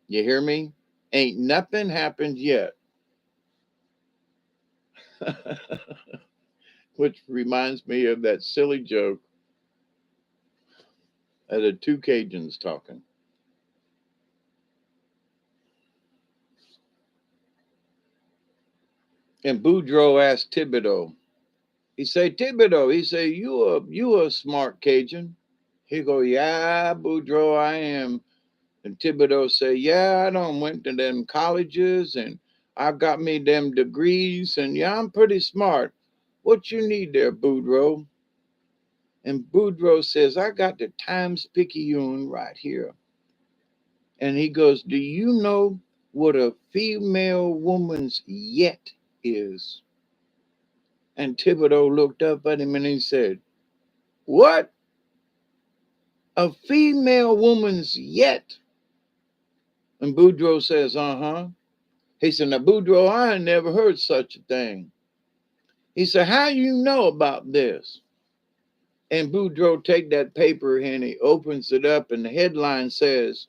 You hear me? Ain't nothing happened yet. Which reminds me of that silly joke of the two Cajuns talking. And Boudreaux asked Thibodeau. He say, Thibodeau, he say, you a smart Cajun. He go, yeah, Boudreaux, I am. And Thibodeau say, yeah, I done went to them colleges and I've got me them degrees and yeah, I'm pretty smart. What you need there, Boudreaux? And Boudreaux says, I got the Times Picayune right here. And he goes, do you know what a female woman's yet is? And Thibodeau looked up at him and he said, What? A female woman's yet? And Boudreaux says, uh-huh. He said, now, Boudreaux, I ain't never heard such a thing. He said, how you know about this? And Boudreaux take that paper and he opens it up and the headline says,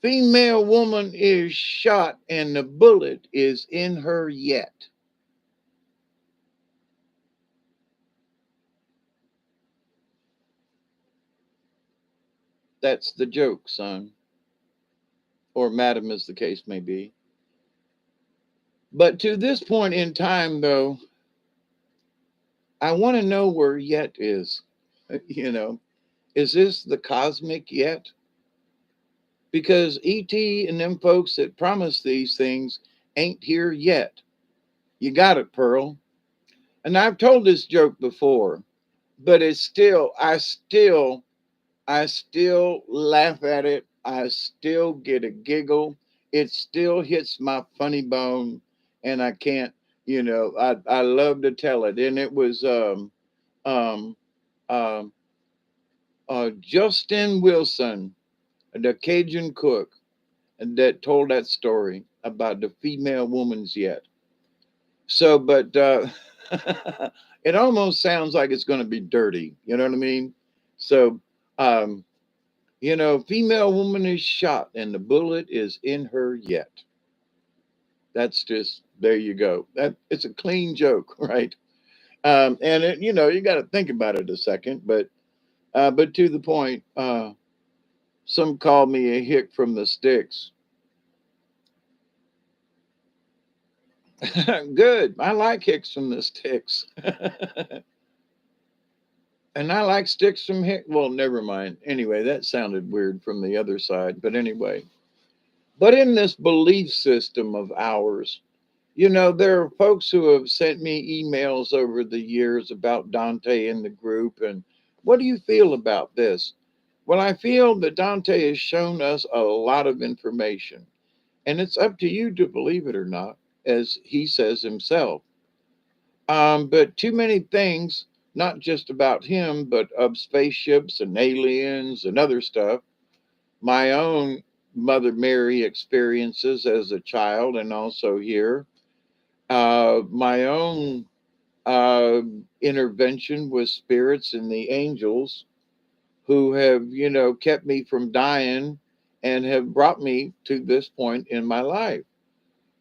female woman is shot and the bullet is in her yet. That's the joke, son. Or madam, as the case may be. But to this point in time, though, I want to know where yet is. You know, is this the cosmic yet? Because ET and them folks that promise these things ain't here yet. You got it, Pearl. And I've told this joke before, but it's still, I still laugh at it. I still get a giggle. It still hits my funny bone, and I can't, I love to tell it. And it was um, um, Justin Wilson, the Cajun cook, that told that story about the female woman's yet. So, but it almost sounds like it's going to be dirty. You know what I mean? So, um, female woman is shot and the bullet is in her yet. That's just, there you go. That it's a clean joke, right? And it, you got to think about it a second, but to the point. Some call me a hick from the sticks. Good. I like hicks from the sticks. And I like sticks from hick. Well, never mind. Anyway, that sounded weird from the other side. But anyway, but in this belief system of ours, there are folks who have sent me emails over the years about Dante in the group. And what do you feel about this? Well, I feel that Dante has shown us a lot of information. And it's up to you to believe it or not, as he says himself. But too many things, not just about him, but of spaceships and aliens and other stuff. My own Mother Mary experiences as a child and also here. My own intervention with spirits and the angels who have, kept me from dying and have brought me to this point in my life.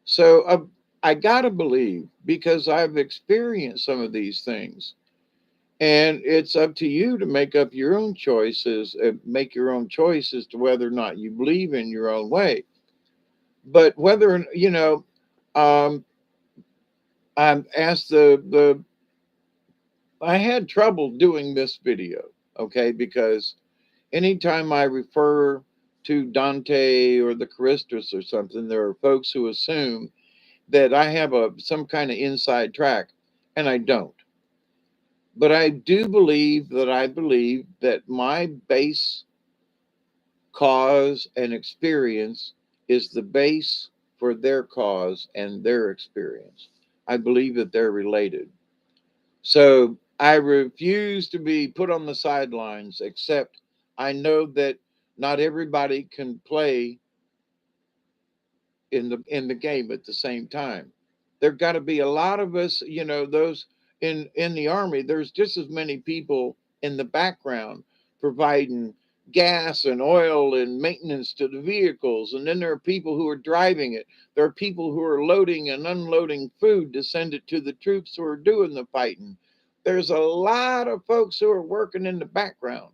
So I got to believe because I've experienced some of these things. And it's up to you to make up your own choices, make your own choice as to whether or not you believe in your own way. But whether, um, I'm asked I had trouble doing this video, okay, because anytime I refer to Dante or the Karistus or something, there are folks who assume that I have some kind of inside track, and I don't. But I do believe that my base cause and experience is the base for their cause and their experience. I believe that they're related. So I refuse to be put on the sidelines, except I know that not everybody can play in the game at the same time. There've got to be a lot of us, those in the army. There's just as many people in the background providing gas and oil and maintenance to the vehicles, and then there are people who are driving it. There are people who are loading and unloading food to send it to the troops who are doing the fighting. There's a lot of folks who are working in the background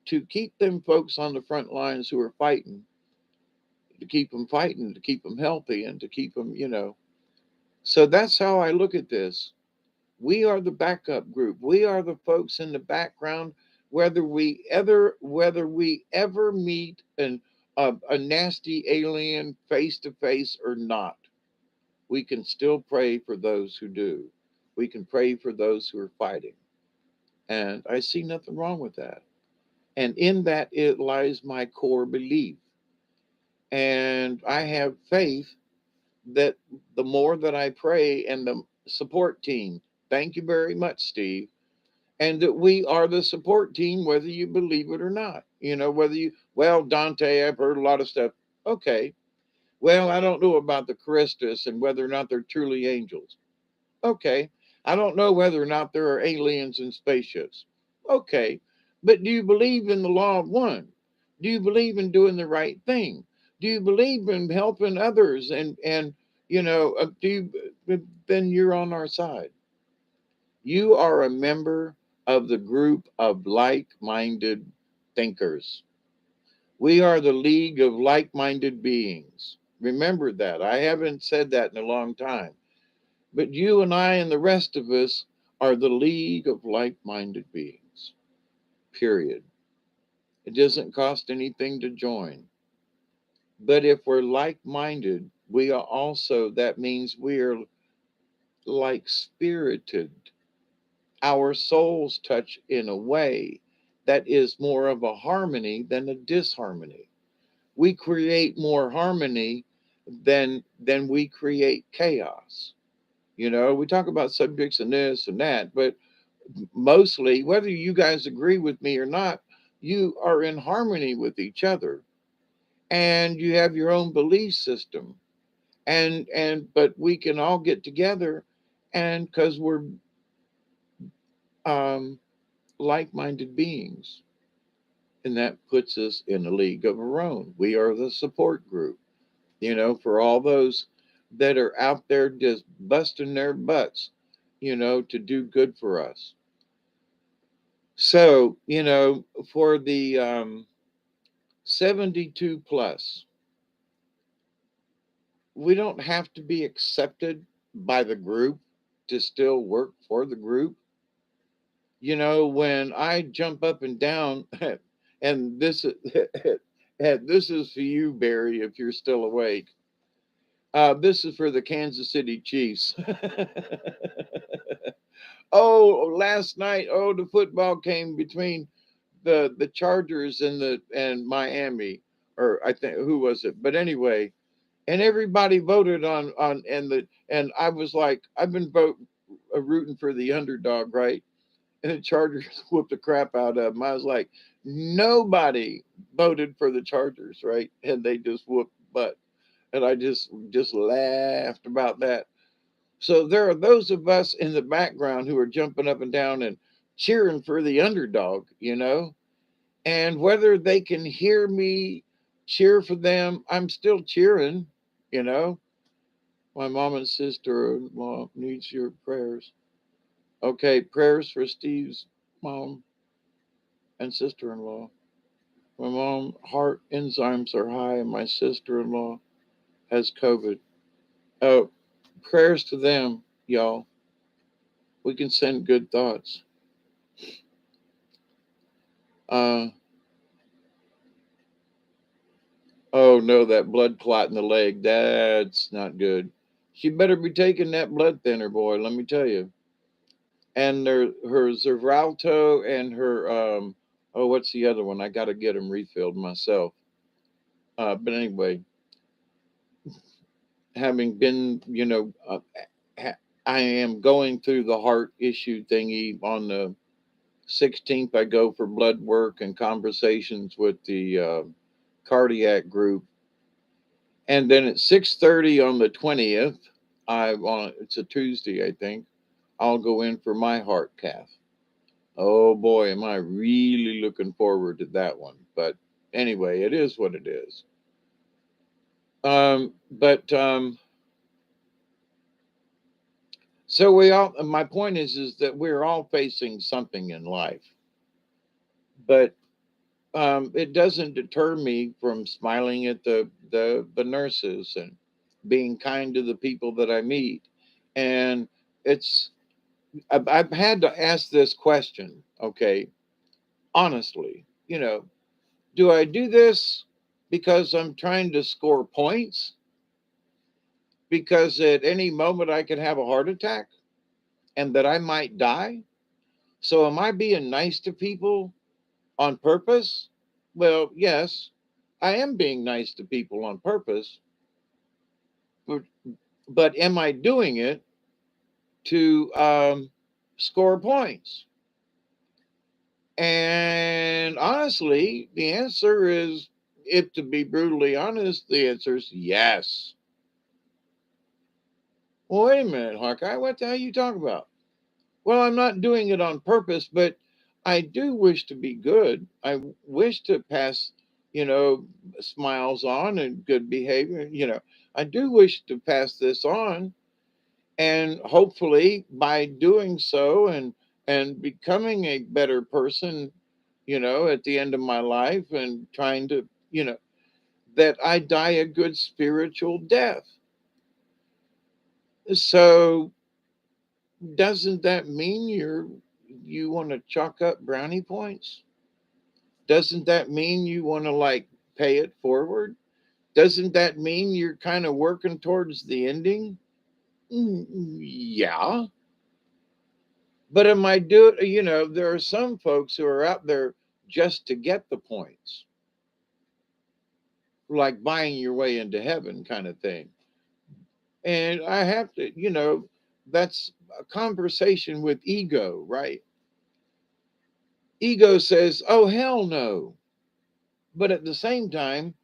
to keep them folks on the front lines who are fighting, to keep them fighting, to keep them healthy, and to keep them, So that's how I look at this. We are the backup group. We are the folks in the background. Whether we ever meet a nasty alien face to face or not, we can still pray for those who do. We can pray for those who are fighting, and I see nothing wrong with that. And in that it lies my core belief. And I have faith that the more that I pray and the support team, thank you very much, Steve. and that we are the support team, whether you believe it or not. Whether well, Dante, I've heard a lot of stuff. Okay. Well, I don't know about the Karistus and whether or not they're truly angels. Okay. I don't know whether or not there are aliens in spaceships. Okay. But do you believe in the law of one? Do you believe in doing the right thing? Do you believe in helping others? Do then you're on our side. You are a member of the group of like minded thinkers. We are the league of like minded beings. Remember that. I haven't said that in a long time. But you and I and the rest of us are the league of like minded beings. Period. It doesn't cost anything to join. But if we're like minded, we are also, that means we are like spirited. Our souls touch in a way that is more of a harmony than a disharmony. We create more harmony than we create chaos. We talk about subjects and this and that, but mostly, whether you guys agree with me or not, you are in harmony with each other, and you have your own belief system, and but we can all get together, and because we're um, like-minded beings, and that puts us in a league of our own. We are the support group, for all those that are out there just busting their butts, to do good for us. So, for the 72 plus, we don't have to be accepted by the group to still work for the group. When I jump up and down, and this is, and this is for you, Barry, if you're still awake. This is for the Kansas City Chiefs. Oh, last night, the football came between the Chargers and Miami, or I think who was it? But anyway, and everybody voted on and I was like, I've been rooting for the underdog, right? And the Chargers whooped the crap out of them. I was like, nobody voted for the Chargers, right? And they just whooped butt, and I just laughed about that. So there are those of us in the background who are jumping up and down and cheering for the underdog. And whether they can hear me cheer for them, I'm still cheering, you know. My mom and sister-in-law needs your prayers. Okay, prayers for Steve's mom and sister-in-law. My mom heart enzymes are high, and my sister-in-law has COVID. Oh, prayers to them, y'all. We can send good thoughts. Uh, oh no, that blood clot in the leg, that's not good. She better be taking that blood thinner, boy, let me tell you. And her Zeralto and her, what's the other one? I got to get them refilled myself. But anyway, having been, I am going through the heart issue thingy on the 16th. I go for blood work and conversations with the cardiac group, and then at 6:30 on the 20th, it's a Tuesday, I think. I'll go in for my heart cath. Oh boy, am I really looking forward to that one. But anyway, it is what it is. But so my point is that we're all facing something in life, but it doesn't deter me from smiling at the nurses and being kind to the people that I meet. And it's I've had to ask this question, okay, honestly, do I do this because I'm trying to score points? Because at any moment I could have a heart attack and that I might die? So am I being nice to people on purpose? Well, yes, I am being nice to people on purpose, but, but am I doing it to score points? And honestly, the answer is, if to be brutally honest, the answer is yes. Well, wait a minute, Hawkeye, what the hell are you talking about? Well, I'm not doing it on purpose, but I do wish to be good. I wish to pass, you know, smiles on and good behavior. I do wish to pass this on. And hopefully by doing so and becoming a better person, at the end of my life and trying to, that I die a good spiritual death. So doesn't that mean you want to chalk up brownie points? Doesn't that mean you want to like pay it forward? Doesn't that mean you're kind of working towards the ending? Yeah. But am I doing, there are some folks who are out there just to get the points, like buying your way into heaven kind of thing. And I have to, that's a conversation with ego, right? Ego says, oh, hell no. But at the same time,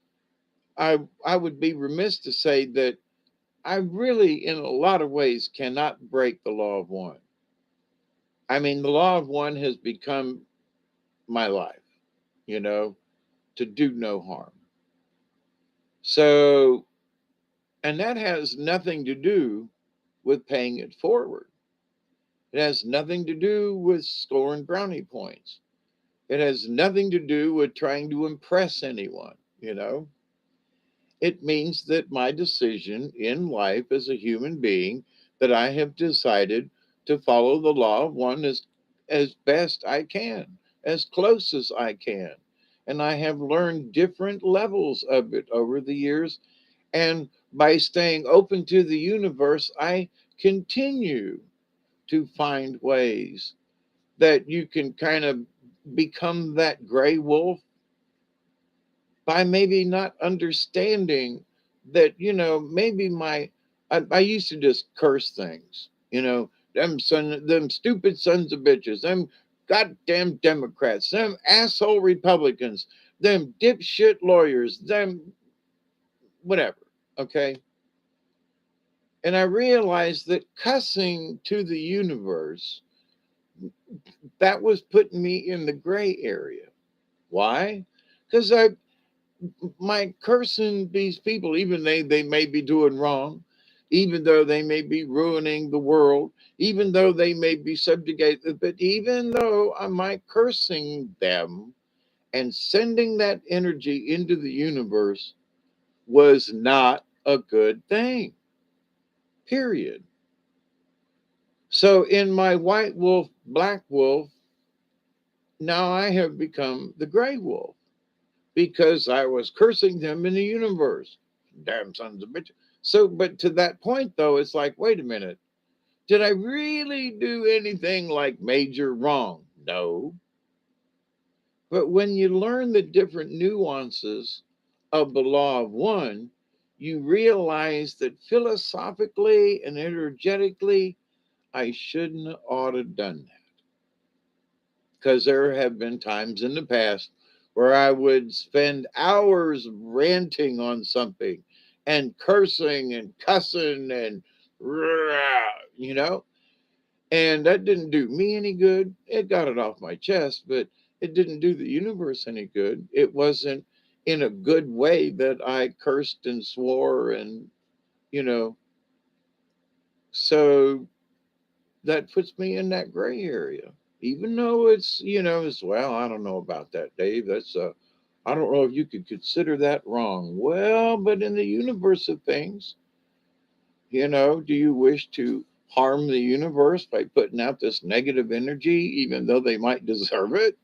I would be remiss to say that I really, in a lot of ways, cannot break the law of one. I mean, the law of one has become my life, you know, to do no harm. So, and that has nothing to do with paying it forward. It has nothing to do with scoring brownie points. It has nothing to do with trying to impress anyone. It means that my decision in life as a human being, that I have decided to follow the law of one as best I can, as close as I can. And I have learned different levels of it over the years. And by staying open to the universe, I continue to find ways that you can kind of become that gray wolf by maybe not understanding that, maybe I used to just curse things, them stupid sons of bitches, them goddamn Democrats, them asshole Republicans, them dipshit lawyers, them whatever. Okay. And I realized that cussing to the universe, that was putting me in the gray area. Why? Because my cursing these people, even they may be doing wrong, even though they may be ruining the world, even though they may be subjugated, but even though am I cursing them and sending that energy into the universe was not a good thing. Period. So in my white wolf, black wolf, now I have become the gray wolf because I was cursing them in the universe. Damn sons of bitches. So, but to that point, though, it's like, wait a minute. Did I really do anything like major wrong? No. But when you learn the different nuances of the law of one, you realize that philosophically and energetically, I shouldn't ought have done that. Because there have been times in the past where I would spend hours ranting on something and cursing and cussing and, you know, and that didn't do me any good. It got it off my chest, but it didn't do the universe any good. It wasn't in a good way that I cursed and swore and, you know, so that puts me in that gray area. Even though it's, it's, well, I don't know about that, Dave. I don't know if you could consider that wrong. Well, but in the universe of things, do you wish to harm the universe by putting out this negative energy, even though they might deserve it?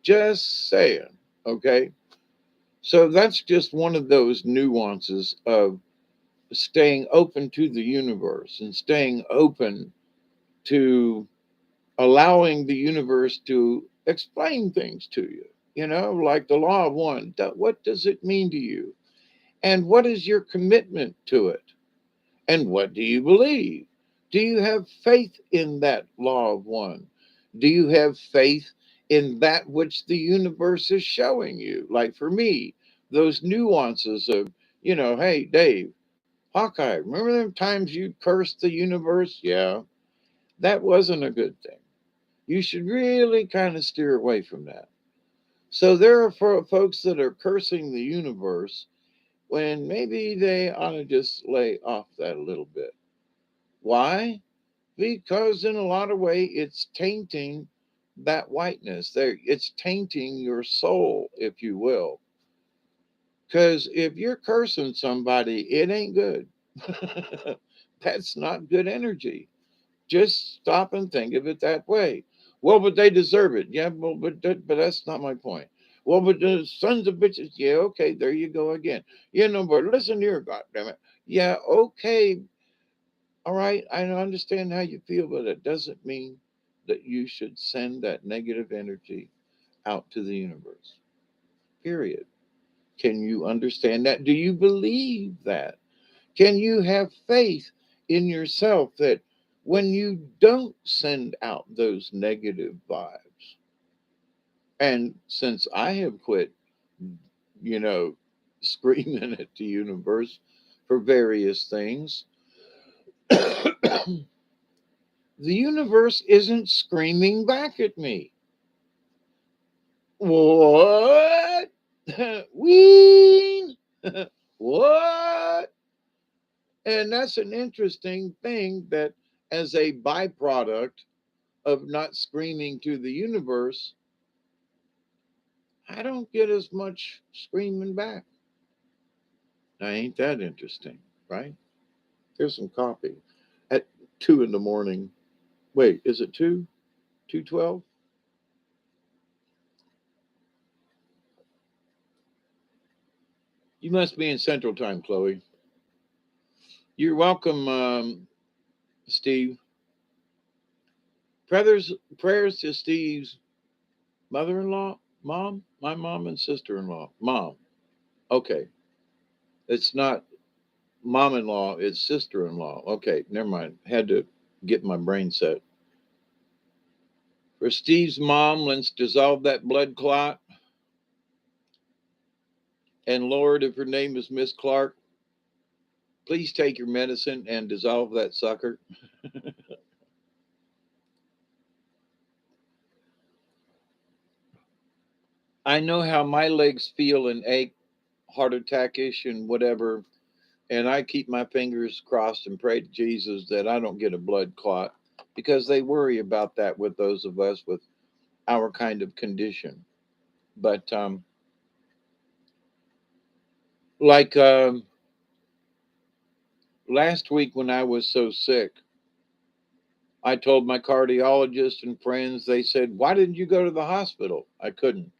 Just saying. Okay. So that's just one of those nuances of staying open to the universe and staying open to allowing the universe to explain things to you, like the law of one. What does it mean to you? And what is your commitment to it? And what do you believe? Do you have faith in that law of one? Do you have faith in that which the universe is showing you. Like for me, those nuances of, hey, Dave, Hawkeye, remember them times you cursed the universe? Yeah, that wasn't a good thing. You should really kind of steer away from that. So there are folks that are cursing the universe when maybe they ought to just lay off that a little bit. Why? Because in a lot of way it's tainting that whiteness. There, it's tainting your soul, if you will. Because if you're cursing somebody, it ain't good. That's not good energy. Just stop and think of it that way. Well, but they deserve it. Yeah, well, but that's not my point. Well, but the sons of bitches. Yeah, okay, there you go again. But listen here, goddammit. Yeah, okay, all right. I understand how you feel, but it doesn't mean that you should send that negative energy out to the universe. Period. Can you understand that? Do you believe that? Can you have faith in yourself that when you don't send out those negative vibes, and since I have quit, you know, screaming at the universe for various things, the universe isn't screaming back at me. What? Ween? What? And that's an interesting thing that, as a byproduct of not screaming to the universe, I don't get as much screaming back. Now, ain't that interesting, right? Here's some coffee at 2 in the morning. Wait, is it 2? 2:12? You must be in Central Time, Chloe. You're welcome, Steve. Prayers to Steve's mother-in-law, mom, my mom and sister-in-law. Mom. Okay. It's not mom-in-law, it's sister-in-law. Okay, never mind. Had to get my brain set. For Steve's mom, let's dissolve that blood clot. And Lord, if her name is Miss Clark, please take your medicine and dissolve that sucker. I know how my legs feel and ache, heart attack-ish and whatever, and I keep my fingers crossed and pray to Jesus that I don't get a blood clot because they worry about that with those of us with our kind of condition. But like last week when I was so sick, I told my cardiologist and friends, they said, "Why didn't you go to the hospital?" I couldn't.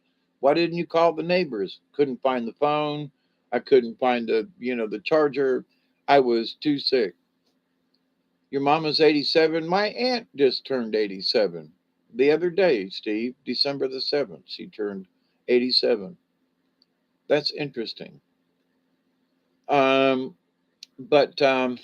"Why didn't you call the neighbors?" Couldn't find the phone. I couldn't find the charger. I was too sick. Your mama's 87. My aunt just turned 87 the other day, Steve, December the 7th. She turned 87. That's interesting. Um, but and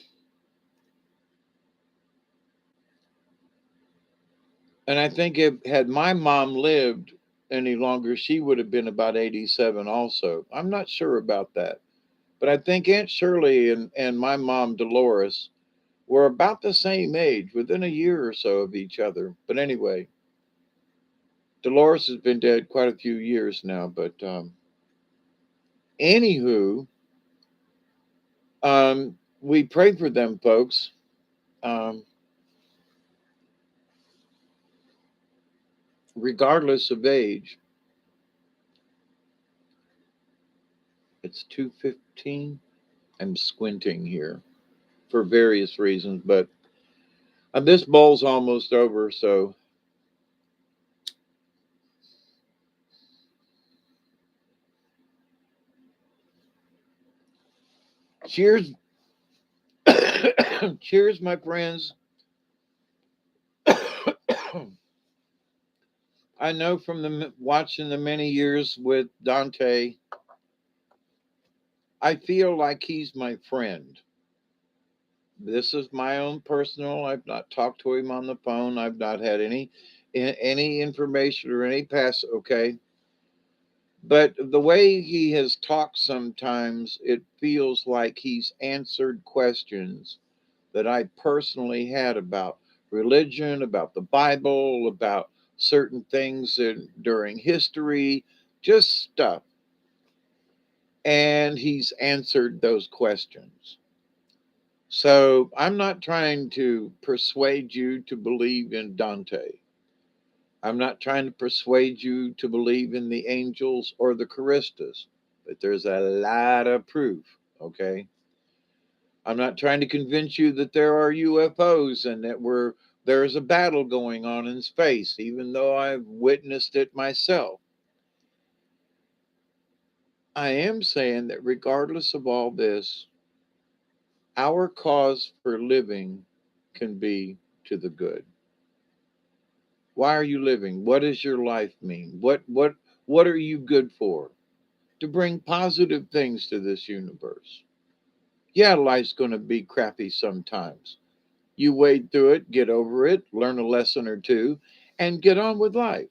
I think if had my mom lived any longer, she would have been about 87 also. I'm not sure about that. But I think Aunt Shirley and my mom Dolores were about the same age, within a year or so of each other. But anyway, Dolores has been dead quite a few years now. But anywho, we pray for them, folks. Um, Regardless of age. It's 2:15. I'm squinting here for various reasons, but this bowl's almost over, so cheers. Cheers, my friends. I know from watching the many years with Dante, I feel like he's my friend. This is my own personal. I've not talked to him on the phone. I've not had any any information or any pass, okay? But the way he has talked sometimes, it feels like he's answered questions that I personally had about religion, about the Bible, about certain things during history, just stuff. And he's answered those questions. So I'm not trying to persuade you to believe in Dante. I'm not trying to persuade you to believe in the angels or the Karistus, but there's a lot of proof, okay? I'm not trying to convince you that there are UFOs and that there's a battle going on in space, even though I've witnessed it myself. I am saying that regardless of all this, our cause for living can be to the good. Why are you living? What does your life mean? What are you good for? To bring positive things to this universe. Yeah, life's going to be crappy sometimes. You wade through it, get over it, learn a lesson or two, and get on with life.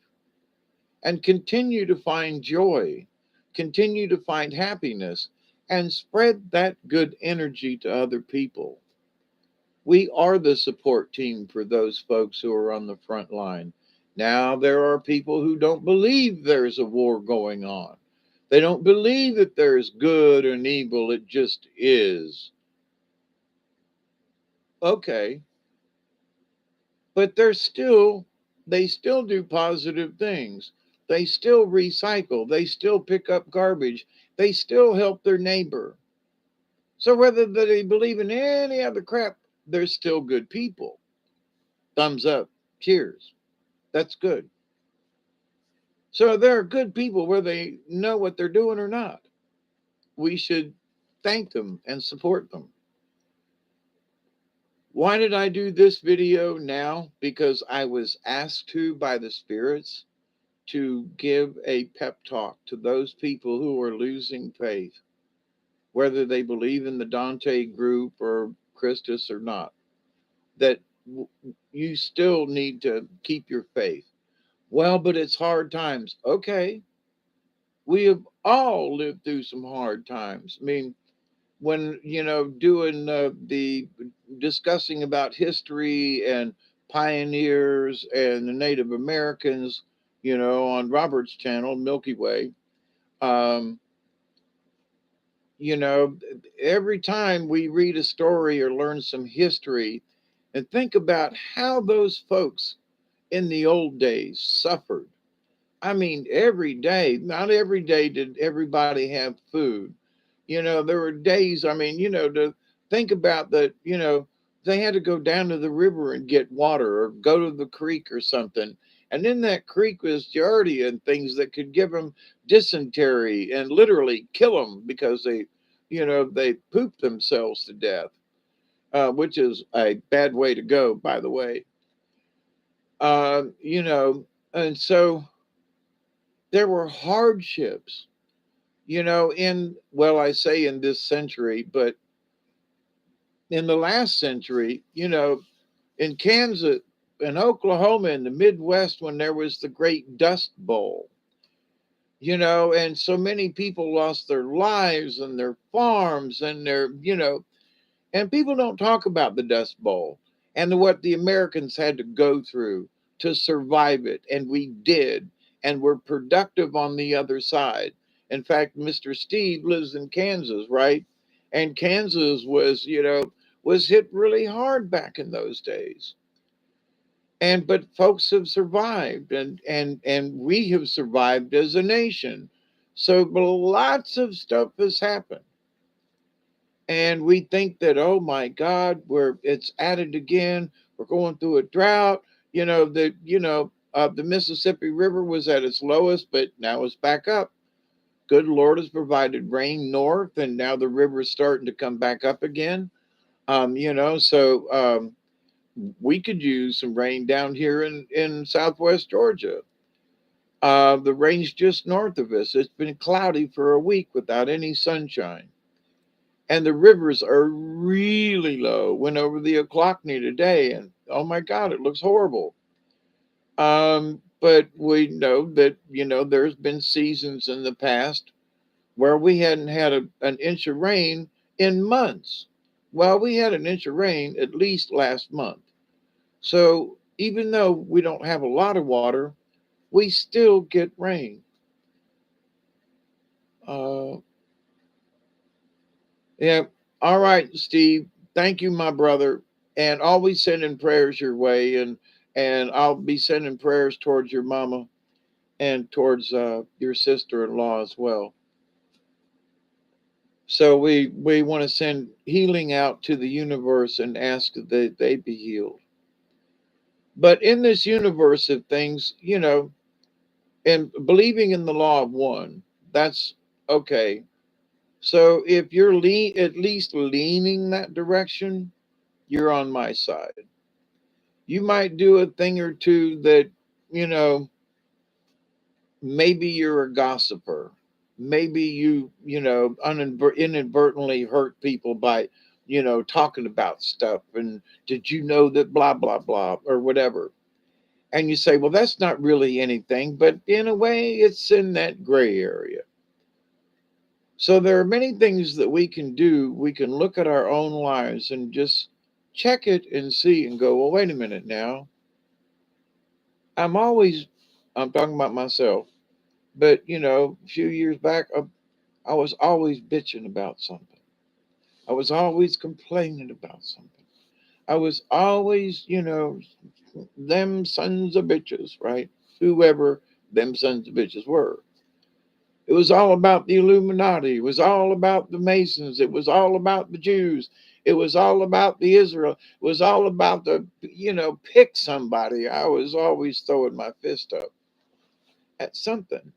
And continue to find joy, continue to find happiness, and spread that good energy to other people. We are the support team for those folks who are on the front line. Now, there are people who don't believe there's a war going on. They don't believe that there's good and evil, it just is. Okay, but they still do positive things. They still recycle, they still pick up garbage, they still help their neighbor. So whether they believe in any other crap, they're still good people. Thumbs up, cheers. That's good. So there are good people whether they know what they're doing or not. We should thank them and support them. Why did I do this video now? Because I was asked to by the spirits to give a pep talk to those people who are losing faith, whether they believe in the Dante group or Christus or not, that you still need to keep your faith. Well, but it's hard times. Okay. We have all lived through some hard times. I mean, when, doing the discussing about history and pioneers and the Native Americans, on Robert's channel, Milky Way, um, you know, every time we read a story or learn some history and think about how those folks in the old days suffered. I mean, every day, not every day did everybody have food. There were days, I mean, to think about that, they had to go down to the river and get water or go to the creek or something. And in that creek was giardia and things that could give them dysentery and literally kill them because they pooped themselves to death, which is a bad way to go, by the way. Uh, you know, and so there were hardships, I say in this century, but in the last century, in Kansas, in Oklahoma, in the Midwest, when there was the Great Dust Bowl, and so many people lost their lives and their farms and and people don't talk about the Dust Bowl and what the Americans had to go through to survive it. And we did, and we're productive on the other side. In fact, Mr. Steve lives in Kansas, right? And Kansas was hit really hard back in those days. But folks have survived and we have survived as a nation. So lots of stuff has happened. And we think that, oh my God, it's added again. We're going through a drought. The Mississippi River was at its lowest, but now it's back up. Good Lord has provided rain north, and now the river is starting to come back up again. So we could use some rain down here in Southwest Georgia. The rain's just north of us. It's been cloudy for a week without any sunshine. And the rivers are really low. Went over the Ochlockonee today, and oh my God, it looks horrible. But we know that, there's been seasons in the past where we hadn't had an inch of rain in months. Well, we had an inch of rain at least last month. So even though we don't have a lot of water, we still get rain. Uh, yeah. All right, Steve. Thank you, my brother. And always sending prayers your way. And I'll be sending prayers towards your mama and towards your sister-in-law as well. So we want to send healing out to the universe and ask that they be healed. But in this universe of things, and believing in the law of one, that's okay. So if you're at least leaning that direction, you're on my side. You might do a thing or two that, you know, maybe you're a gossiper. Maybe inadvertently hurt people by, talking about stuff. And did you know that blah, blah, blah, or whatever. And you say, well, that's not really anything. But in a way, it's in that gray area. So there are many things that we can do. We can look at our own lives and just check it and see and go, well, wait a minute now. I'm always, I'm talking about myself, but a few years back, I was always bitching about something. I was always complaining about something. I was always, them sons of bitches, right? Whoever them sons of bitches were. It was all about the Illuminati. It was all about the Masons. It was all about the Jews. It was all about the Israel. It was all about pick somebody. I was always throwing my fist up at something.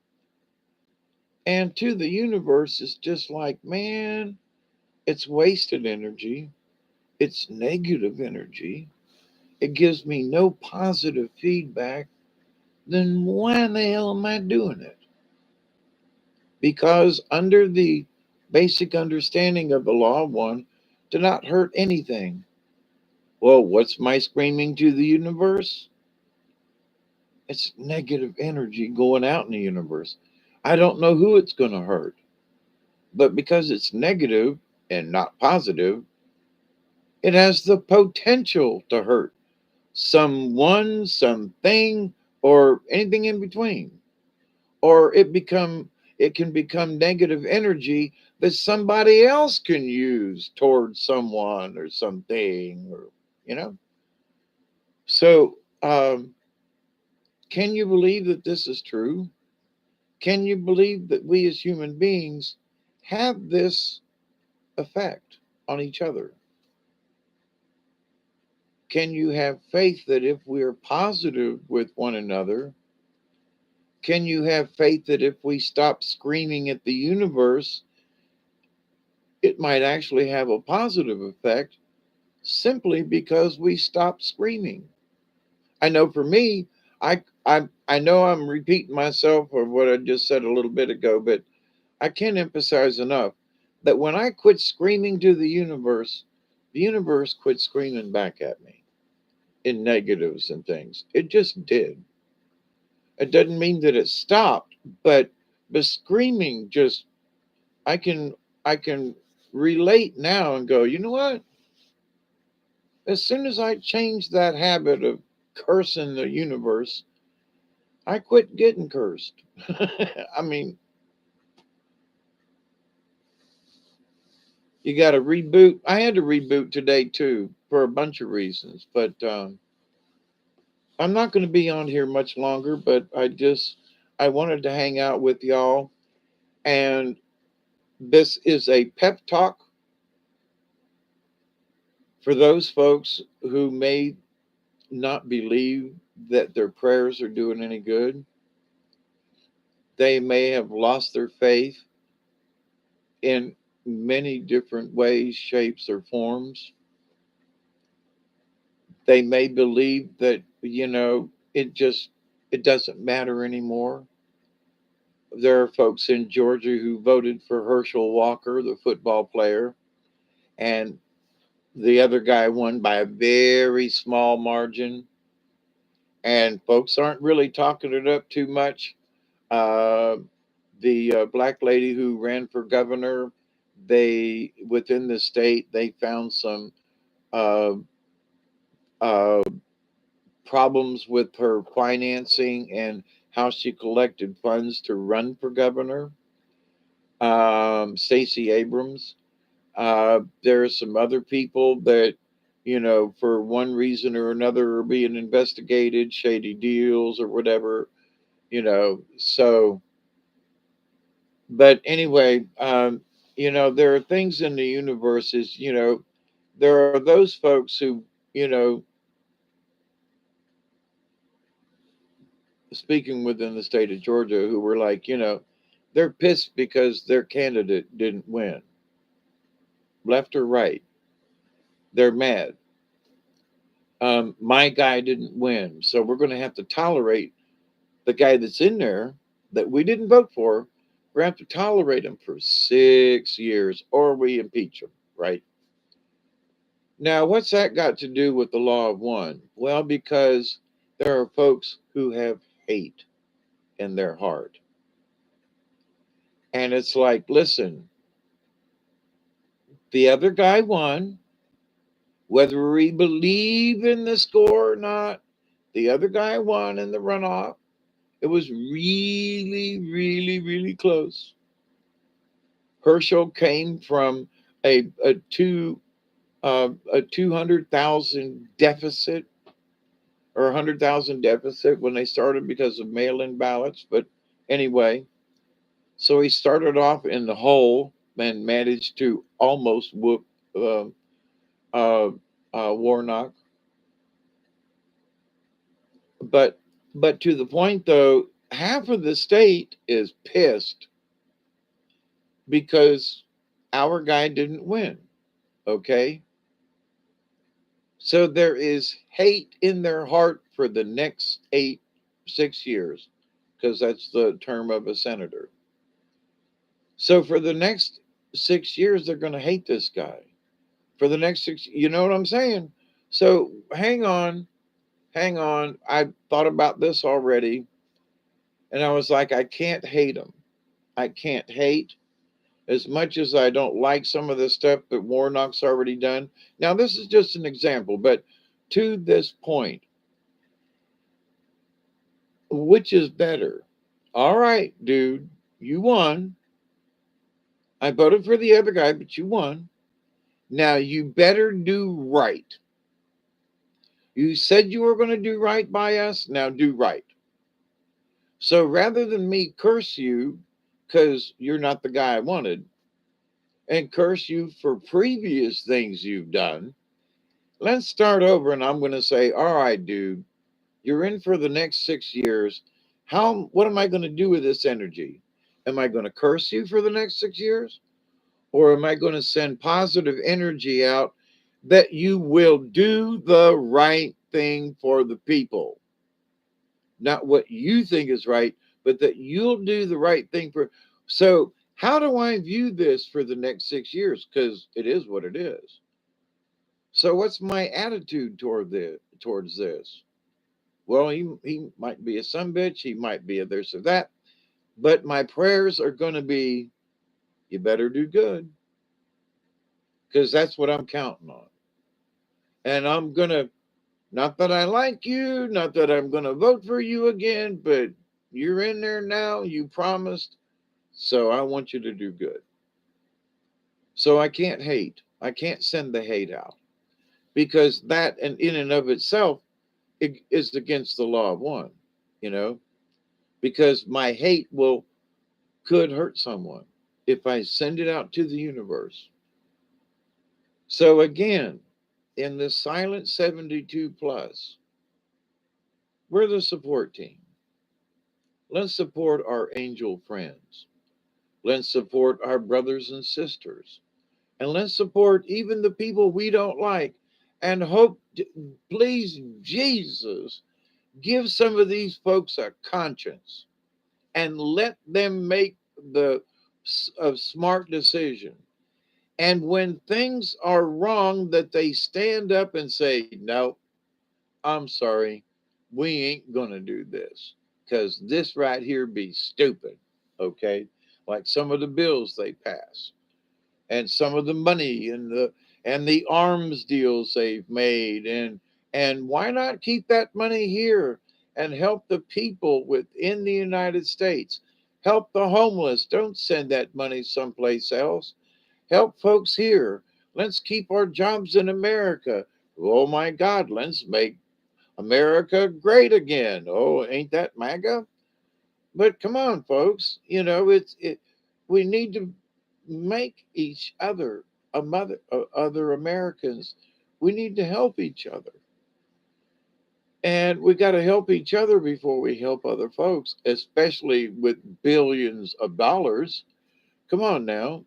And to the universe, it's just like, man, it's wasted energy. It's negative energy. It gives me no positive feedback. Then why in the hell am I doing it? Because under the basic understanding of the law of one, to not hurt anything. Well, what's my screaming to the universe? It's negative energy going out in the universe. I don't know who it's going to hurt, but because it's negative and not positive, it has the potential to hurt someone, something, or anything in between. Or it can become negative energy that somebody else can use towards someone or something, or you know. So, can you believe that this is true? Can you believe that we as human beings have this effect on each other? Can you have faith that if we are positive with one another, can you have faith that if we stop screaming at the universe, it might actually have a positive effect simply because we stop screaming? I know for me, I know I'm repeating myself of what I just said a little bit ago, but I can't emphasize enough that when I quit screaming to the universe quit screaming back at me in negatives and things. It just did. It doesn't mean that it stopped, but the screaming just I can I can relate now and go, you know what? As soon as I changed that habit of cursing the universe, I quit getting cursed. I mean, you got to reboot. I had to reboot today too for a bunch of reasons, but I'm not going to be on here much longer. But I wanted to hang out with y'all, and this is a pep talk for those folks who may not believe that their prayers are doing any good. They may have lost their faith in many different ways, shapes, or forms. They may believe that, it doesn't matter anymore. There are folks in Georgia who voted for Herschel Walker, the football player, and the other guy won by a very small margin. and folks aren't really talking it up too much. Uh, the black lady who ran for governor, they within the state they found some uh, uh, problems with her financing and how she collected funds to run for governor. Stacey Abrams. There are some other people that, for one reason or another, are being investigated, shady deals or whatever, So, but anyway, there are things in the universe is, there are those folks who, you know, speaking within the state of Georgia, who were like, they're pissed because their candidate didn't win, left or right. They're mad. My guy didn't win, so we're going to have to tolerate the guy that's in there that we didn't vote for. We're going to have to tolerate him for 6 years, or we impeach him, right? Now, what's that got to do with the law of one? Well, because there are folks who have hate in their heart. And it's like, listen, the other guy won, whether we believe in the score or not, the other guy won in the runoff. It was really, really, really close. Herschel came from a 200,000 deficit or 100,000 deficit when they started because of mail-in ballots. But anyway, so he started off in the hole and managed to almost whoop uh, uh, Warnock. But to the point though, half of the state is pissed because our guy didn't win. Okay. So there is hate in their heart for the next 6 years, because that's the term of a senator. So for the next 6 years, they're going to hate this guy. For the next six, you know what I'm saying? So hang on, hang on. I thought about this already, and I was like, I can't hate him. I can't hate. As much as I don't like some of the stuff that Warnock's already done. Now, this is just an example, but to this point, which is better? All right, dude, you won. I voted for the other guy, but you won. Now, you better do right. You said you were going to do right by us. Now, do right. So rather than me curse you because you're not the guy I wanted and curse you for previous things you've done, let's start over, and I'm going to say, all right, dude, you're in for the next 6 years. What am I going to do with this energy? Am I going to curse you for the next 6 years? Or am I going to send positive energy out that you will do the right thing for the people? Not what you think is right, but that you'll do the right thing for. So, how do I view this for the next 6 years? Because it is what it is. So what's my attitude towards this? Well, he might be a son bitch, he might be a this or that, but my prayers are going to be, you better do good, because that's what I'm counting on. And I'm going to, not that I like you, not that I'm going to vote for you again, but you're in there now, you promised, so I want you to do good. So I can't hate. I can't send the hate out, because that and in and of itself is against the law of one, you know, because my hate could hurt someone if I send it out to the universe. So again, in the silent 72 plus, we're the support team. Let's support our angel friends. Let's support our brothers and sisters. And let's support even the people we don't like. And hope, please, Jesus, give some of these folks a conscience and let them make a smart decision. And when things are wrong, that they stand up and say, no, I'm sorry. we ain't gonna do this because this right here be stupid. Okay, like some of the bills they pass and some of the money and the arms deals they've made, and why not keep that money here and help the people within the United States, help the homeless. Don't send that money someplace else. Help folks here. Let's keep our jobs in America. Oh my God, let's make America great again. Oh, ain't that MAGA? But come on, folks. We need to make each other other Americans. We need to help each other. And we got to help each other before we help other folks, especially with billions of dollars. Come on now,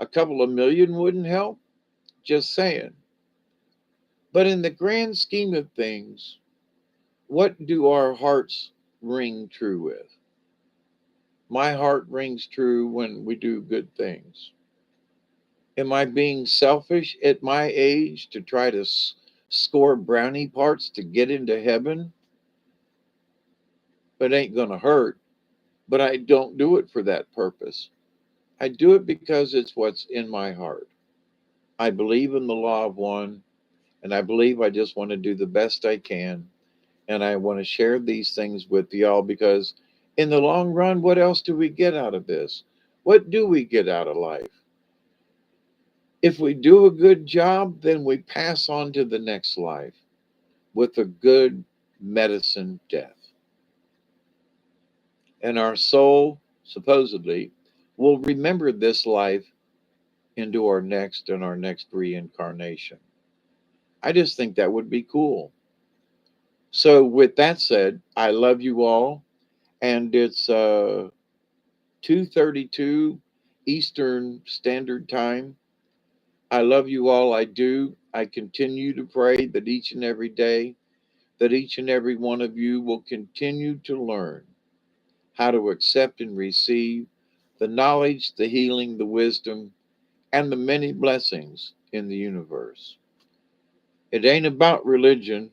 a couple of million wouldn't help. Just saying. But in the grand scheme of things, what do our hearts ring true with? My heart rings true when we do good things. Am I being selfish at my age to try to score brownie parts to get into heaven? It ain't going to hurt, but I don't do it for that purpose. I do it because it's what's in my heart. I believe in the law of one, and I believe I just want to do the best I can. And I want to share these things with y'all because, in the long run, what else do we get out of this? What do we get out of life? If we do a good job, then we pass on to the next life with a good medicine death. And our soul, supposedly, will remember this life into our next reincarnation. I just think that would be cool. So with that said, I love you all, and it's 2:32 Eastern Standard Time. I love you all. I do. I continue to pray that each and every day, that each and every one of you will continue to learn how to accept and receive the knowledge, the healing, the wisdom, and the many blessings in the universe. It ain't about religion.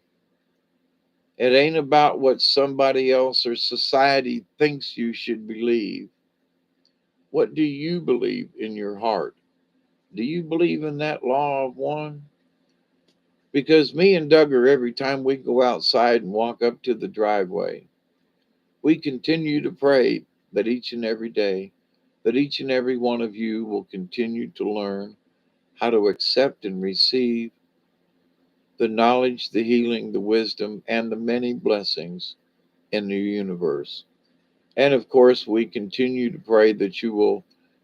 It ain't about what somebody else or society thinks you should believe. What do you believe in your heart? Do you believe in that law of one? Because me and Duggar, every time we go outside and walk up to the driveway, we continue to pray that each and every day, that each and every one of you will continue to learn how to accept and receive the knowledge, the healing, the wisdom, and the many blessings in the universe. And of course, we continue to pray that you will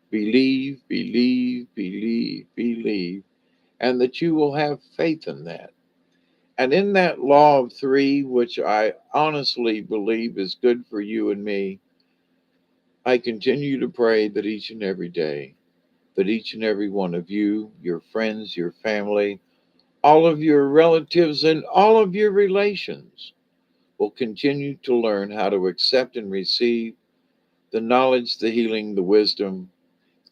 believe, believe, believe, believe, and that you will have faith in that. And in that law of three, which I honestly believe is good for you and me, I continue to pray that each and every day, that each and every one of you, your friends, your family, all of your relatives, and all of your relations will continue to learn how to accept and receive the knowledge, the healing, the wisdom,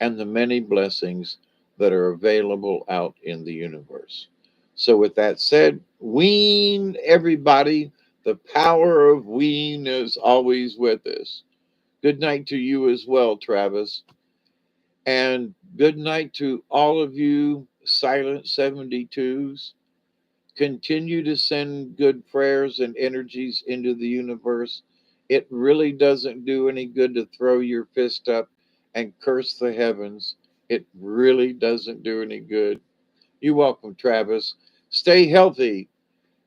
and the many blessings that are available out in the universe. So, with that said, wean everybody. The power of wean is always with us. Good night to you as well, Travis. And good night to all of you silent 72s. Continue to send good prayers and energies into the universe. It really doesn't do any good to throw your fist up and curse the heavens. It really doesn't do any good. You're welcome, Travis. Stay healthy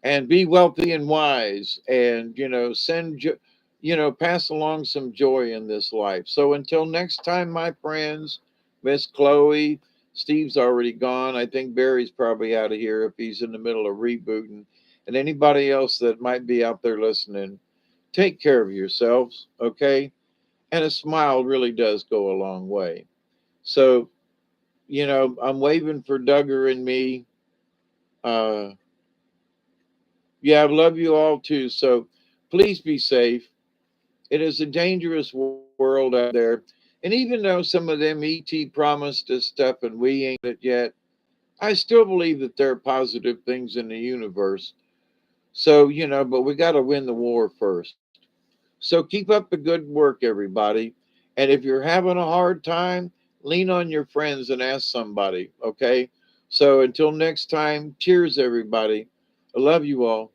and be wealthy and wise, and pass along some joy in this life. So until next time, my friends, Miss Chloe, Steve's already gone. I think Barry's probably out of here if he's in the middle of rebooting. And anybody else that might be out there listening, take care of yourselves, okay? And a smile really does go a long way. So, I'm waving for Duggar and me. uh Yeah, I love you all too. So please be safe. It is a dangerous world out there. And even though some of them ET promised us stuff and we ain't it yet, I still believe that there are positive things in the universe. So, but we got to win the war first. So keep up the good work, everybody. And if you're having a hard time, lean on your friends and ask somebody. Okay. So until next time, cheers, everybody. I love you all.